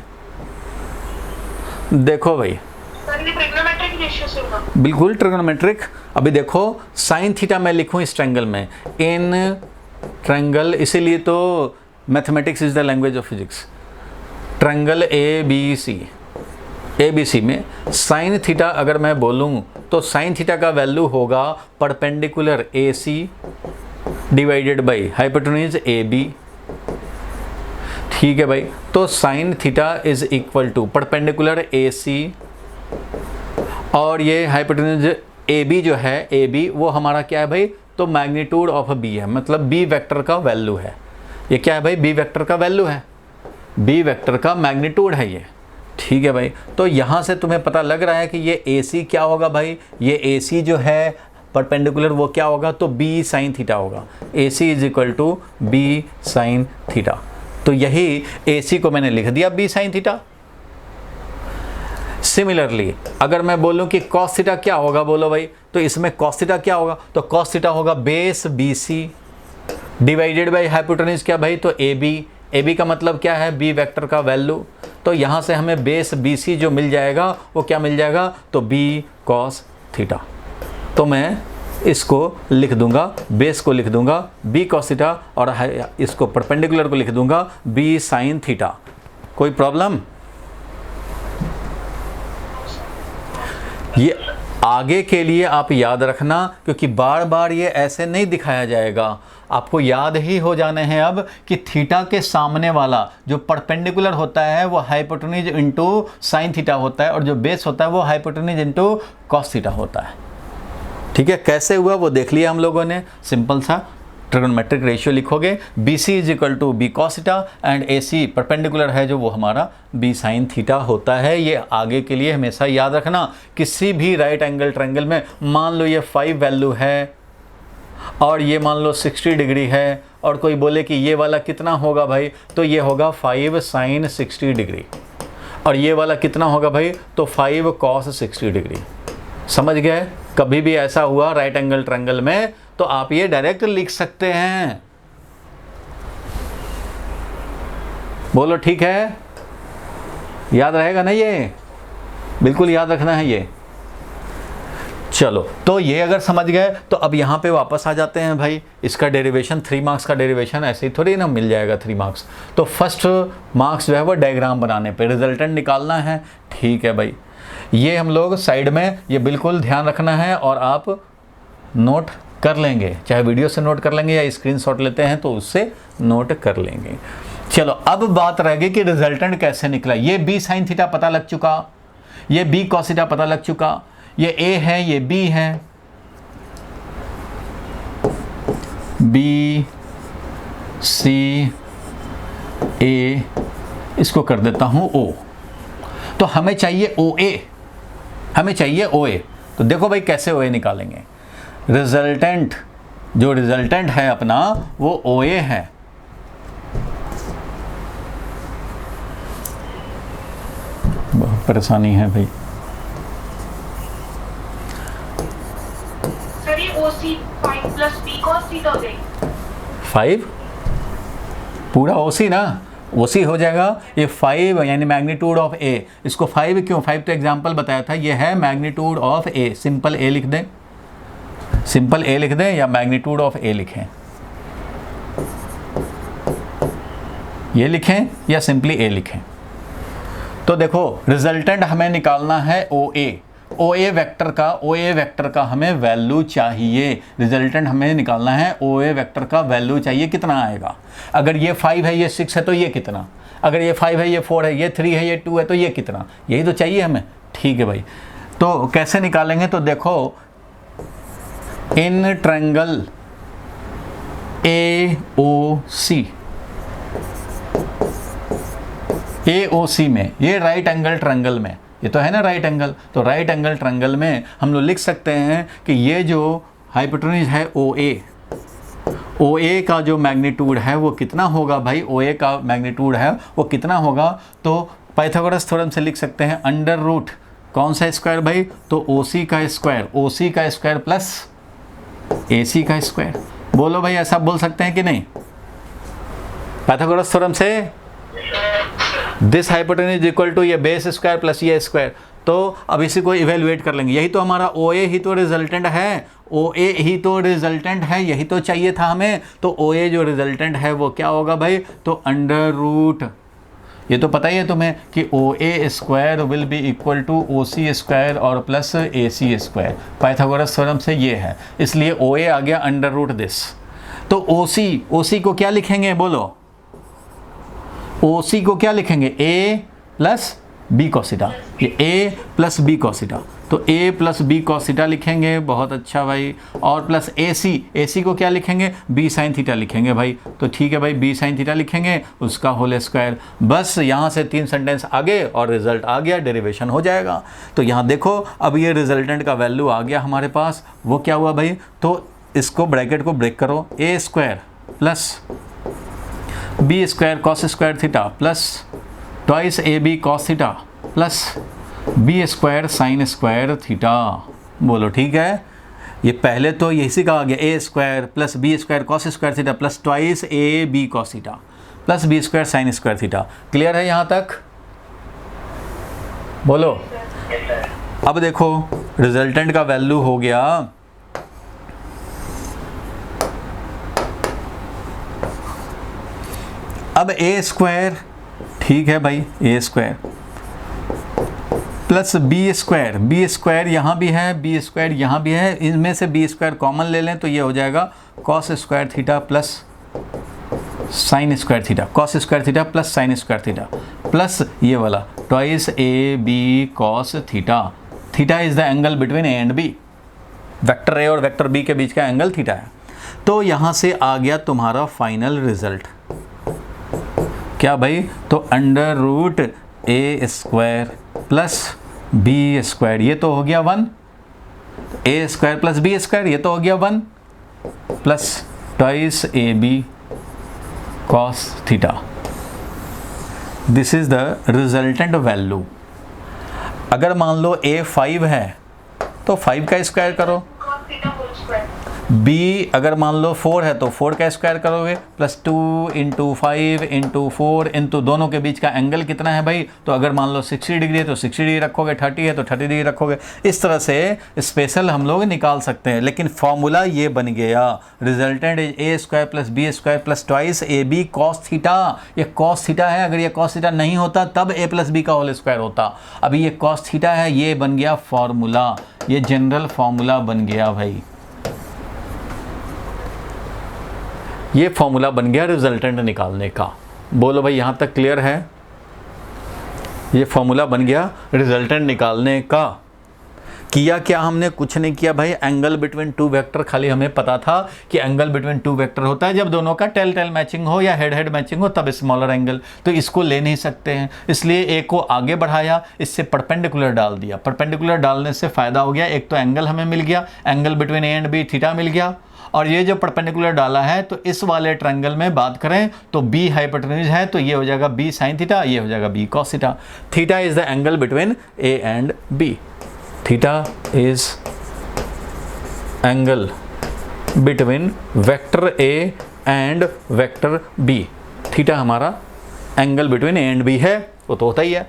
देखो भाई ट्रिग्नोमेट्रिक रेशियो से होगा, बिल्कुल ट्रिग्नोमेट्रिक। अभी देखो साइन थीटा मैं लिखूं इस ट्रायंगल में, इन ट्रायंगल, इसीलिए तो mathematics is the language of physics. Triangle A B C में साइन थीटा अगर मैं बोलूं तो साइन थीटा का वैल्यू होगा perpendicular A C divided by hypotenuse A B. ठीक है भाई, तो sine theta is equal to perpendicular A C और ये हाइपोटेन्यूज ए बी जो है, ए बी वो हमारा क्या है भाई, तो मैग्नीट्यूड ऑफ बी है, मतलब बी वेक्टर का वैल्यू है। ये क्या है भाई, बी वेक्टर का वैल्यू है, बी वेक्टर का मैग्नीट्यूड है ये। ठीक है भाई, तो यहाँ से तुम्हें पता लग रहा है कि ये ए सी क्या होगा भाई, ये ए सी जो है परपेंडिकुलर वो क्या होगा, तो बी साइन थीटा होगा। A C is equal to B sine theta. तो यही ए सी को मैंने लिख दिया बी साइन थीटा। सिमिलरली अगर मैं बोलूं कि कॉस थीटा क्या होगा, बोलो भाई, तो इसमें कॉस थीटा क्या होगा, तो कॉस थीटा होगा base B C divided by hypotenuse क्या भाई, तो ए बी। ए बी का मतलब क्या है, बी वेक्टर का वैल्यू। तो यहाँ से हमें बेस बी सी जो मिल जाएगा वो क्या मिल जाएगा, तो बी कॉस थीटा। तो मैं इसको लिख दूंगा, बेस को लिख दूंगा b cos थीटा और इसको परपेंडिकुलर को लिख दूंगा b sin थीटा। कोई प्रॉब्लम? ये आगे के लिए आप याद रखना, क्योंकि बार बार ये ऐसे नहीं दिखाया जाएगा। आपको याद ही हो जाने हैं अब कि थीटा के सामने वाला जो परपेंडिकुलर होता है वो हाइपोटेन्यूज इनटू साइन थीटा होता है, और जो बेस होता है वो हाइपोटेन्यूज इनटू कॉस थीटा होता है। ठीक है, कैसे हुआ वो देख लिया हम लोगों ने। सिंपल सा ट्रिगोनोमेट्रिक रेशियो लिखोगे, BC is equal to B cos theta and AC perpendicular है जो वो हमारा B साइन थीटा होता है। ये आगे के लिए हमेशा याद रखना। किसी भी राइट एंगल ट्रायंगल में मान लो ये 5 वैल्यू है और ये मान लो 60 डिग्री है, और कोई बोले कि ये वाला कितना होगा भाई, तो ये होगा 5 साइन 60 डिग्री, और ये वाला कितना होगा भाई, तो 5 कॉस 60 डिग्री। समझ गए? कभी भी ऐसा हुआ राइट एंगल ट्रायंगल में तो आप ये डायरेक्ट लिख सकते हैं। बोलो ठीक है? याद रहेगा ना? ये बिल्कुल याद रखना है ये। चलो, तो ये अगर समझ गए तो अब यहाँ पे वापस आ जाते हैं भाई। इसका डेरिवेशन 3 मार्क्स का डेरिवेशन ऐसे ही थोड़ी ना मिल जाएगा 3 मार्क्स। तो फर्स्ट मार्क्स जो है वो डायग्राम बनाने पे, रिजल्टेंट निकालना है। ठीक है भाई, ये हम लोग साइड में ये बिल्कुल ध्यान रखना है और आप नोट कर लेंगे, चाहे वीडियो से नोट कर लेंगे या स्क्रीनशॉट लेते हैं तो उससे नोट कर लेंगे। चलो, अब बात रह गई कि रिजल्टेंट कैसे निकला। ये B साइन थीटा पता लग चुका, ये B कॉस थीटा पता लग चुका, ये A है, ये B है, B C A, इसको कर देता हूँ O। तो हमें चाहिए OA, हमें चाहिए OA। तो देखो भाई कैसे OA निकालेंगे। रिजल्टेंट, जो रिजल्टेंट है अपना वो OA है। बहुत परेशानी है भाई। सर ये OC 5 plus B cos theta हो जाएगी। 5 पूरा OC ना, OC हो जाएगा। ये 5 यानी मैग्नीट्यूड ऑफ A, इसको 5 क्यों, 5 तो एग्जाम्पल बताया था, ये है magnitude of A। Simple A लिख दें, सिंपल A लिख दें या मैग्नीट्यूड ऑफ A लिखें, ये लिखें या सिंपली A लिखें। तो देखो रिजल्टेंट हमें निकालना है OA वेक्टर का हमें वैल्यू चाहिए। रिजल्टेंट हमें निकालना है OA वेक्टर का वैल्यू चाहिए, कितना आएगा। अगर ये 5 है, ये 6 है तो ये कितना, अगर ये 5 है, ये 4 है, ये 3 है, ये 2 है तो ये कितना, यही तो चाहिए हमें। ठीक है भाई, तो कैसे निकालेंगे, तो देखो इन ट्रायंगल AOC में, ये राइट एंगल ट्रायंगल में, ये तो है ना राइट एंगल, तो राइट एंगल ट्रायंगल में हम लोग लिख सकते हैं कि ये जो हाइपोटेन्यूज है OA का जो मैग्नीट्यूड है वो कितना होगा भाई, OA का मैग्नीट्यूड है वो कितना होगा, तो पाइथागोरस थ्योरम से लिख सकते हैं अंडर रूट कौन सा स्क्वायर भाई, तो OC का स्क्वायर प्लस AC का स्क्वायर। बोलो भाई, ऐसा बोल सकते हैं कि नहीं पाइथागोरस थ्योरम से? दिस हाइपोटेन्यूज इक्वल टू ये बेस स्क्वायर प्लस ये स्क्वायर। तो अब इसी को इवेलुएट कर लेंगे। यही तो हमारा OA ही तो रिजल्टेंट है, OA ही तो रिजल्टेंट है, यही तो चाहिए था हमें। तो OA जो रिजल्टेंट है वो क्या होगा भाई, तो अंडर रूट, ये तो पता ही है तुम्हें कि OA square will be equal to OC square और plus AC square. Pythagoras theorem से ये है, इसलिए OA आ गया अंडर रूट दिस। तो OC को क्या लिखेंगे बोलो, OC को क्या लिखेंगे, A plus B cos theta, ये A plus B cos theta, तो A plus B cos theta लिखेंगे। बहुत अच्छा भाई। और प्लस AC को क्या लिखेंगे, B sin थीटा लिखेंगे भाई। तो ठीक है भाई, B sin थीटा लिखेंगे, उसका होल स्क्वायर। बस यहाँ से 3 सेंटेंस आगे और रिजल्ट आ गया, डेरिवेशन हो जाएगा। तो यहाँ देखो अब ये रिजल्टेंट का वैल्यू आ गया हमारे पास, वो क्या हुआ भाई, तो इसको ब्रैकेट को ब्रेक करो, A square plus B square cos square theta plus twice AB cos theta plus B square sine square theta. बोलो ठीक है। ये पहले तो इसी का आ गया, A square plus B square cos square theta plus twice AB cos theta plus B square sine square theta. Clear है यहाँ तक? बोलो। अब देखो रिजल्टेंट का वैल्यू हो गया अब ए स्क्वायर, ठीक है भाई, ए स्क्वायर प्लस बी स्क्वायर यहाँ भी है, बी स्क्वायर यहाँ भी है, इनमें से बी स्क्वायर कॉमन ले लें तो ये हो जाएगा cos square theta plus sine square theta, cos square theta plus sine square theta, plus ये वाला twice A B cos theta. Theta is the angle between A and B, vector A और vector B के बीच का angle theta है। तो यहाँ से आ गया तुम्हारा फाइनल रिजल्ट क्या भाई, तो under root A square plus B square, ये तो हो गया 1, A square plus B square, ये तो हो गया 1, plus twice A B cos theta. This is the resultant value. अगर मान लो ए 5 है तो 5 का स्क्वायर करो, cos theta whole square. B अगर मान लो 4 है तो 4 का स्क्वायर करोगे, प्लस 2 इंटू 5 इंटू 4 इंटू दोनों के बीच का एंगल कितना है भाई, तो अगर मान लो 60 डिग्री है तो 60 डिग्री रखोगे, 30 है तो 30 डिग्री रखोगे। इस तरह से स्पेशल हम लोग निकाल सकते हैं, लेकिन फॉर्मूला ये बन गया, resultant is A square plus B square plus twice A B cos theta. ये कॉस थीटा है, अगर ये कॉस थीटा नहीं होता तब ए प्लस बी का होल स्क्वायर होता, अभी ये कॉस थीटा है, ये बन गया फॉर्मूला, ये जनरल फॉर्मूला बन गया भाई, ये फॉर्मूला बन गया रिजल्टेंट निकालने का। बोलो भाई यहाँ तक क्लियर है? ये फॉर्मूला बन गया रिजल्टेंट निकालने का। किया क्या हमने? कुछ नहीं किया भाई, एंगल बिटवीन टू वेक्टर, खाली हमें पता था कि एंगल बिटवीन टू वेक्टर होता है जब दोनों का टेल टेल मैचिंग हो या हेड हेड मैचिंग हो, तब स्मॉलर एंगल, तो इसको ले नहीं सकते हैं, इसलिए ए को आगे बढ़ाया, इससे परपेंडिकुलर डाल दिया। परपेंडिकुलर डालने से फ़ायदा हो गया, एक तो एंगल हमें मिल गया, angle between A and B theta मिल गया, और ये जो परपेंडिकुलर डाला है तो इस वाले ट्रायंगल में बात करें तो बी हाइपोटेन्यूज है तो ये हो जाएगा बी साइन थीटा, ये हो जाएगा B cos theta. Theta is the angle between A and B, theta is angle between vector A and vector B. Theta हमारा angle between A and B है, वो तो होता ही है।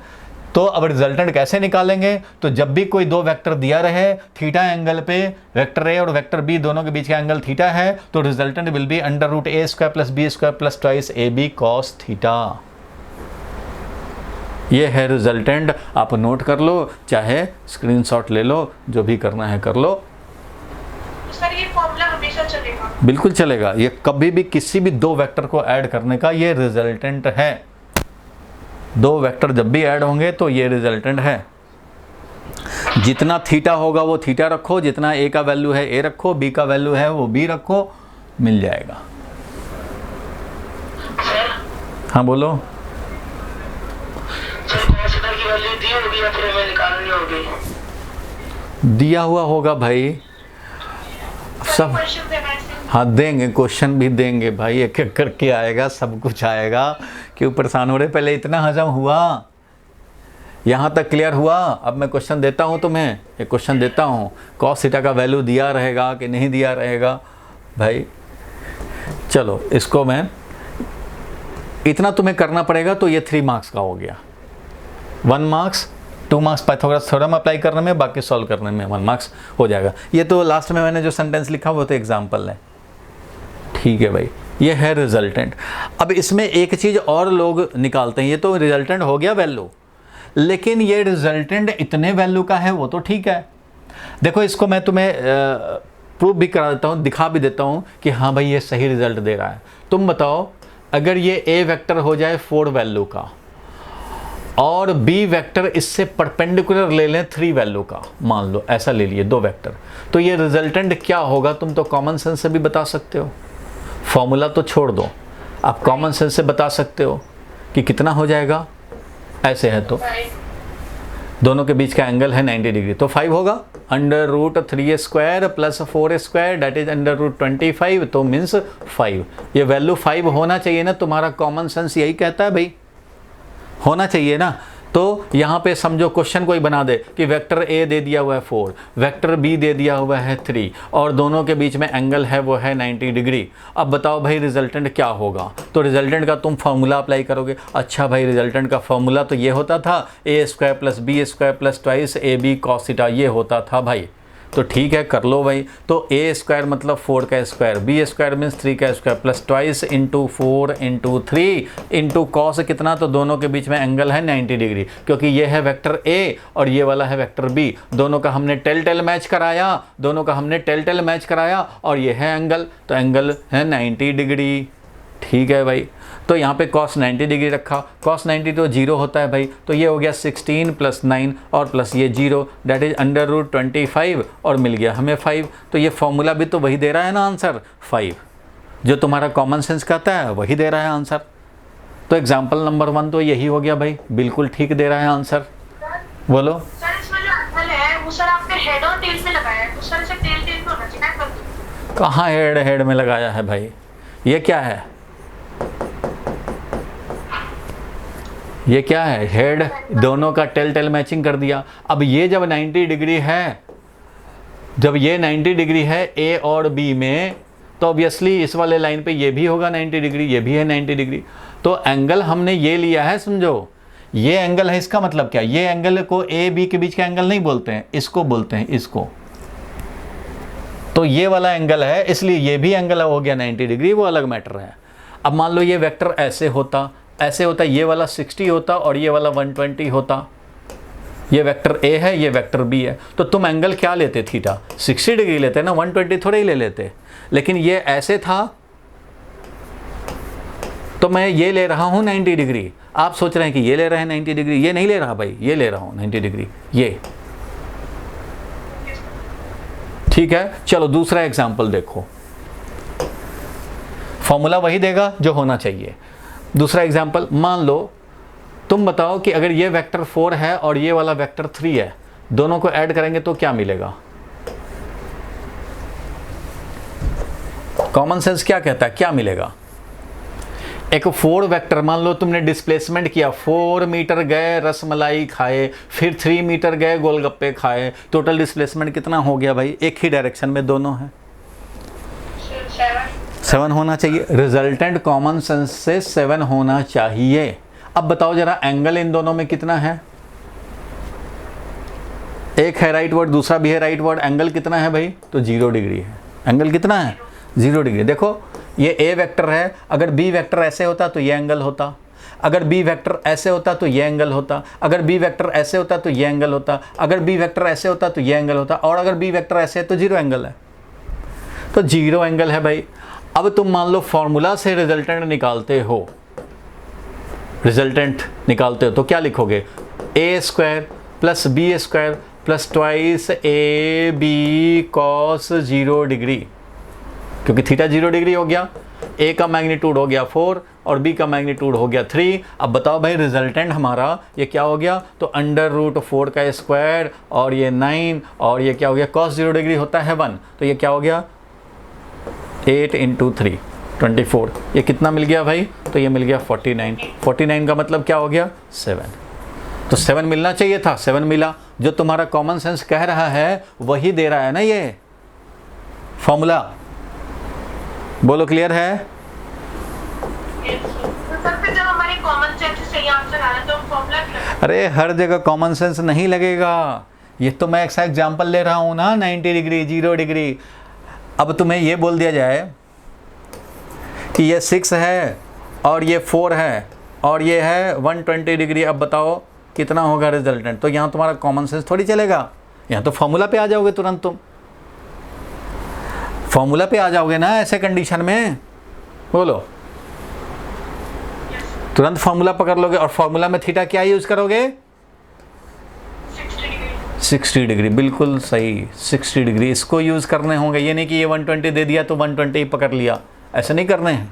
तो अब रिजल्टेंट कैसे निकालेंगे? तो जब भी कोई दो वेक्टर दिया रहे, थीटा एंगल पे वेक्टर ए और वेक्टर बी दोनों के बीच का एंगल थीटा है, तो resultant will be under root A square plus B square plus twice A B cos theta. ये है रिजल्टेंट, आप नोट कर लो, चाहे स्क्रीनशॉट ले लो, जो भी करना है कर लो। सर ये फॉर्मूला हमेशा चलेगा? बिल्कुल चलेगा, ये कभी भी किसी भी दो वेक्टर को ऐड करने का ये रिजल्टेंट है। दो वेक्टर जब भी ऐड होंगे तो ये रिजल्टेंट है। जितना थीटा होगा वो थीटा रखो, जितना ए का वैल्यू है ए रखो, बी का वैल्यू है वो बी रखो, मिल जाएगा। हाँ बोलो। सर cos थीटा की वैल्यू दी होगी या फिर हमें निकालनी होगी? दिया हुआ होगा भाई सब। क्वेश्चन देना है? हाँ देंगे, क्वेश्चन भी देंगे भाई, एक एक करके आएगा, सब कुछ आएगा। क्यों परेशान हो रहे? पहले इतना हजम हुआ, यहाँ तक क्लियर हुआ। अब मैं क्वेश्चन देता हूँ तुम्हें, एक क्वेश्चन देता हूँ, कॉस थीटा का वैल्यू दिया रहेगा कि नहीं दिया रहेगा भाई। चलो इसको मैं, इतना तुम्हें करना पड़ेगा, तो ये 3 मार्क्स का हो गया। 1 marks, 2 marks Pythagoras theorem apply करने में, बाकी सॉल्व करने में 1 मार्क्स हो जाएगा। ये तो लास्ट में मैंने जो सेंटेंस लिखा वो तो एग्जाम्पल है, ठीक है भाई। ये है रिजल्टेंट। अब इसमें एक चीज़ और लोग निकालते हैं, ये तो रिजल्टेंट हो गया वैल्यू, लेकिन ये रिजल्टेंट इतने वैल्यू का है वो तो ठीक है। देखो इसको मैं तुम्हें प्रूफ भी करा देता हूँ, दिखा भी देता हूँ कि हाँ भाई ये सही रिजल्ट दे रहा है। तुम बताओ, अगर ये ए वेक्टर हो जाए 4 वैल्यू का और बी वेक्टर इससे परपेंडिकुलर ले लें 3 वैल्यू का, मान लो ऐसा ले लिए 2 वेक्टर, तो ये रिजल्टेंट क्या होगा? तुम तो कॉमन सेंस से भी बता सकते हो, फॉर्मूला तो छोड़ दो, आप कॉमन सेंस से बता सकते हो कि कितना हो जाएगा। ऐसे है तो दोनों के बीच का एंगल है 90 डिग्री, तो 5 होगा। अंडर रूट 3 स्क्वायर प्लस 4 square that is under root 25, तो मीन्स 5। ये वैल्यू 5 होना चाहिए ना, तुम्हारा कॉमन सेंस यही कहता है भाई, होना चाहिए ना। तो यहाँ पे समझो क्वेश्चन कोई बना दे कि वेक्टर ए दे दिया हुआ है 4, वेक्टर बी दे दिया हुआ है 3, और दोनों के बीच में एंगल है वो है 90 डिग्री। अब बताओ भाई रिजल्टेंट क्या होगा? तो रिजल्टेंट का तुम फॉर्मूला अप्लाई करोगे। अच्छा भाई रिजल्टेंट का फॉर्मूला तो ये होता था, A square plus B square plus twice A B cos theta, ये होता था भाई। तो ठीक है कर लो भाई। तो ए स्क्वायर मतलब 4 का स्क्वायर, बी स्क्वायर मीन्स 3 का square plus twice into 4 into 3 into cos कितना, तो दोनों के बीच में एंगल है 90 डिग्री, क्योंकि ये है वेक्टर ए और ये वाला है वेक्टर बी। दोनों का हमने टेल मैच कराया, दोनों का हमने टेल मैच कराया और ये है एंगल, तो एंगल है 90 डिग्री। ठीक है भाई, तो यहाँ पे cos 90 डिग्री रखा, cos 90 तो 0 होता है भाई, तो ये हो गया 16 प्लस 9 और प्लस ये 0 दैट इज √25 और मिल गया हमें 5। तो ये फॉर्मूला भी तो वही दे रहा है ना आंसर, 5 जो तुम्हारा कॉमन सेंस कहता है वही दे रहा है आंसर। तो एग्जाम्पल नंबर 1 तो यही हो गया भाई, बिल्कुल ठीक दे रहा है आंसर। बोलो सर इसमें जो एंगल है वो सर आपने हेड और टेल में लगाया है, तो सर इसे टेल में होना चाहिए ना। कहाँ हेड में लगाया है भाई, ये क्या है, ये क्या है, हेड दोनों का टेल मैचिंग कर दिया। अब ये जब 90 डिग्री है, जब ये 90 डिग्री है ए और बी में, तो ऑब्वियसली इस वाले लाइन पे ये भी होगा 90 डिग्री, ये भी है 90 डिग्री। तो एंगल हमने ये लिया है, समझो ये एंगल है, इसका मतलब क्या, ये एंगल को ए बी के बीच का एंगल नहीं बोलते हैं, इसको बोलते हैं, इसको। तो ये वाला एंगल है, इसलिए ये भी एंगल हो गया 90 डिग्री, वो अलग मैटर है। अब मान लो ये वेक्टर ऐसे होता, ये वाला 60 होता और ये वाला 120 होता। ये वेक्टर ए है, ये वेक्टर बी है, तो तुम एंगल क्या लेते, थीटा 60 डिग्री लेते ना, 120 थोड़े ही ले लेते। लेकिन ये ऐसे था तो मैं ये ले रहा हूँ 90 डिग्री। आप सोच रहे हैं कि ये ले रहे हैं 90 डिग्री, ये नहीं ले रहा भाई, ये ले रहा हूँ 90 डिग्री, ये। ठीक है, चलो दूसरा एग्जाम्पल देखो, फॉर्मूला वही देगा जो होना चाहिए। दूसरा एग्जाम्पल, मान लो तुम बताओ कि अगर ये वेक्टर 4 है और ये वाला वेक्टर 3 है, दोनों को ऐड करेंगे तो क्या मिलेगा। कॉमन सेंस क्या कहता है, क्या मिलेगा। एक 4 वेक्टर, मान लो तुमने डिस्प्लेसमेंट किया, 4 मीटर गए रसमलाई खाए, फिर 3 मीटर गए गोलगप्पे खाए, टोटल डिस्प्लेसमेंट कितना हो गया भाई, एक ही डायरेक्शन में दोनों है, 7 होना चाहिए। रिजल्टेंट कॉमन सेंस से 7 होना चाहिए। अब बताओ जरा एंगल इन दोनों में कितना है, एक है राइट वर्ड, दूसरा भी है राइट वर्ड, एंगल कितना है भाई, तो 0 डिग्री है। एंगल कितना है, 0 डिग्री। देखो ये ए वेक्टर है, अगर बी वेक्टर ऐसे होता तो ये एंगल होता, अगर बी वेक्टर ऐसे होता तो ये एंगल होता, अगर बी वेक्टर ऐसे होता तो ये एंगल होता, अगर बी वेक्टर ऐसे होता तो ये एंगल होता, और अगर बी वेक्टर ऐसे है तो 0 एंगल है, तो 0 एंगल है भाई। अब तुम मान लो फॉर्मूला से रिजल्टेंट निकालते हो, तो क्या लिखोगे, A square plus B square plus twice A B cos 0 degree, क्योंकि थीटा 0 डिग्री हो गया, ए का मैग्नीट्यूड हो गया 4 और बी का मैग्नीट्यूड हो गया 3। अब बताओ भाई रिजल्टेंट हमारा ये क्या हो गया, तो √4 का स्क्वायर और ये 9 और ये क्या हो गया, cos 0 डिग्री होता है 1, तो ये क्या हो गया 8 × 3 24। ये कितना मिल गया भाई, तो ये मिल गया 49 का मतलब क्या हो गया 7। तो 7 मिलना चाहिए था, 7 मिला। जो तुम्हारा कॉमन सेंस कह रहा है वही दे रहा है ना ये फॉर्मूला। बोलो क्लियर है। जब हमारी कॉमन सेंस से सही आंसर आ रहा है तो फॉर्मूला क्या, अरे हर जगह कॉमन सेंस नहीं लगेगा, ये तो मैं एक एग्जाम्पल ले रहा हूँ ना, 90 डिग्री 0 डिग्री। अब तुम्हें ये बोल दिया जाए कि ये 6 है और ये 4 है और ये है 120 डिग्री, अब बताओ कितना होगा रिजल्टेंट। तो यहाँ तुम्हारा कॉमन सेंस थोड़ी चलेगा, यहाँ तो फॉर्मूला पे आ जाओगे तुरंत, तुम फॉर्मूला पे आ जाओगे ना ऐसे कंडीशन में। बोलो, तुरंत फॉर्मूला पकड़ लोगे और फॉर्मूला में थीटा क्या यूज करोगे, 60 डिग्री। बिल्कुल सही, 60 डिग्री इसको यूज करने होंगे। ये नहीं कि ये 120 दे दिया तो 120 ही पकड़ लिया, ऐसे नहीं करने हैं,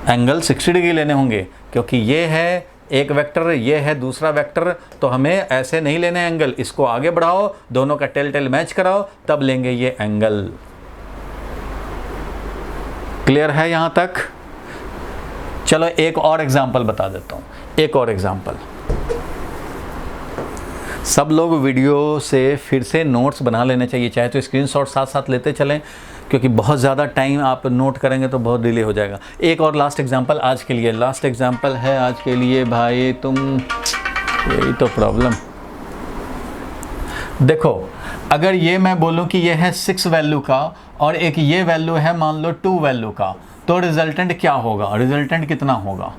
एंगल 60 डिग्री लेने होंगे, क्योंकि ये है एक वेक्टर, ये है दूसरा वेक्टर, तो हमें ऐसे नहीं लेने एंगल, इसको आगे बढ़ाओ, दोनों का टेल मैच कराओ, तब लेंगे ये एंगल। क्लियर है यहाँ तक। चलो एक और एग्जाम्पल बता देता हूँ, एक और एग्जाम्पल। सब लोग वीडियो से फिर से नोट्स बना लेने चाहिए, चाहे तो स्क्रीनशॉट साथ साथ लेते चलें, क्योंकि बहुत ज़्यादा टाइम आप नोट करेंगे तो बहुत डिले हो जाएगा। एक और लास्ट एग्जांपल आज के लिए, लास्ट एग्जांपल है आज के लिए भाई, तुम यही तो प्रॉब्लम। देखो अगर ये मैं बोलूं कि ये है 6 वैल्यू का और एक ये वैल्यू है मान लो 2 वैल्यू का, तो रिजल्टेंट क्या होगा, रिजल्टेंट कितना होगा?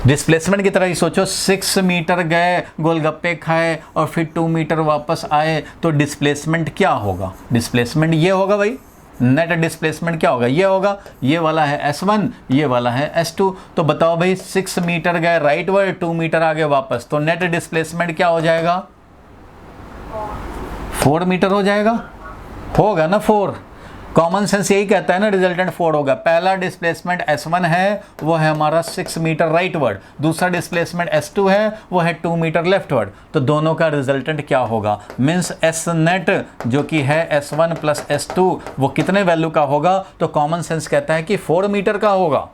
डिस्प्लेसमेंट की तरह ही सोचो, 6 मीटर गए गोलगप्पे खाए और फिर 2 मीटर वापस आए, तो डिस्प्लेसमेंट क्या होगा? डिस्प्लेसमेंट ये होगा भाई, नेट डिस्प्लेसमेंट क्या होगा? ये होगा, ये वाला है S1, ये वाला है S2। तो बताओ भाई 6 मीटर गए राइट वर्ड, 2 मीटर आगे वापस, तो नेट डिस्प्लेसमेंट क्या हो जाएगा? 4 मीटर हो जाएगा, होगा ना 4। कॉमन सेंस यही कहता है ना, रिजल्टेंट 4 होगा। पहला डिस्प्लेसमेंट S1 है, वो है हमारा 6 मीटर राइट वर्ड, दूसरा डिस्प्लेसमेंट S2 है, वो है 2 मीटर लेफ्ट वर्ड। तो दोनों का रिजल्टेंट क्या होगा? मीन्स S नेट जो कि है S1 प्लस S2 वो कितने वैल्यू का होगा? तो कॉमन सेंस कहता है कि 4 मीटर का होगा।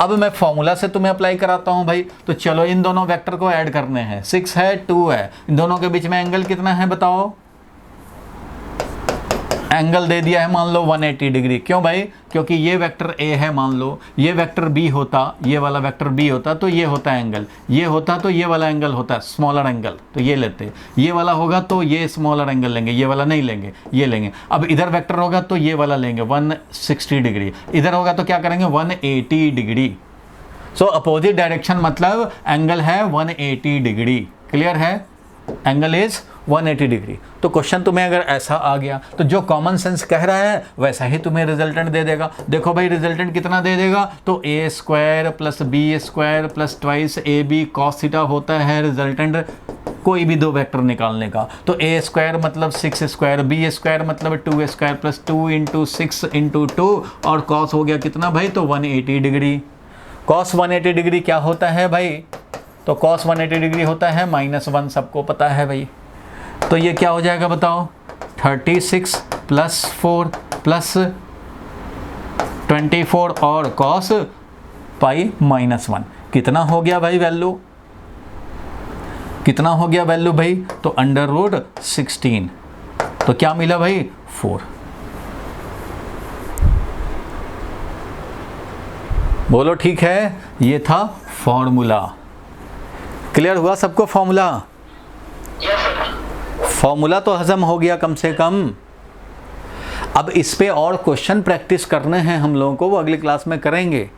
अब मैं फॉर्मूला से तुम्हें अप्लाई कराता हूं भाई। तो चलो इन दोनों वेक्टर को ऐड करने हैं। 6 है 2 है, इन दोनों के बीच में एंगल कितना है बताओ? एंगल दे दिया है मान लो 180 डिग्री। क्यों भाई? क्योंकि ये वेक्टर A है, मान लो ये वेक्टर B होता, ये वाला वेक्टर B होता तो ये होता एंगल, ये होता तो ये वाला एंगल होता स्मॉलर एंगल, तो ये लेते। ये वाला होगा तो ये स्मॉलर एंगल लेंगे, ये वाला नहीं लेंगे, ये लेंगे। अब इधर वेक्टर होगा तो ये वाला लेंगे 160 डिग्री, इधर होगा तो क्या करेंगे 180 डिग्री। सो अपोजिट डायरेक्शन मतलब एंगल है 180 डिग्री। क्लियर है? Angle is 180 degree. तो क्वेश्चन तुम्हें अगर ऐसा आ गया तो जो कॉमन सेंस कह रहा है वैसा ही तुम्हें रिजल्टेंट दे देगा। देखो भाई रिजल्टेंट कितना दे देगा? तो a square plus b square plus twice AB cos theta होता है रिजल्टेंट कोई भी दो वेक्टर निकालने का। तो a स्क्वायर मतलब 6 स्क्वायर, b स्क्वायर मतलब 2 स्क्वायर प्लस 2 इंटू 6 इंटू 2 और cos हो गया कितना भाई? तो 180 डिग्री। cos 180 डिग्री क्या होता है भाई? तो cos 180 डिग्री होता है -1, सबको पता है भाई। तो ये क्या हो जाएगा बताओ? 36 प्लस 4 प्लस 24 और cos पाई -1 कितना हो गया भाई वैल्यू? कितना हो गया वैल्यू भाई? तो √16। तो क्या मिला भाई? 4। बोलो ठीक है? ये था फॉर्मूला। क्लियर हुआ सबको फॉर्मूला? फॉर्मूला तो हजम हो गया कम से कम। अब इस पे और क्वेश्चन प्रैक्टिस करने हैं हम लोगों को, वो अगली क्लास में करेंगे,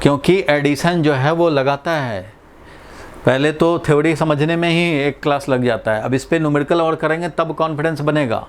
क्योंकि एडिशन जो है वो लगाता है। पहले तो थ्योरी समझने में ही एक क्लास लग जाता है, अब इस पे न्यूमेरिकल और करेंगे तब कॉन्फिडेंस बनेगा।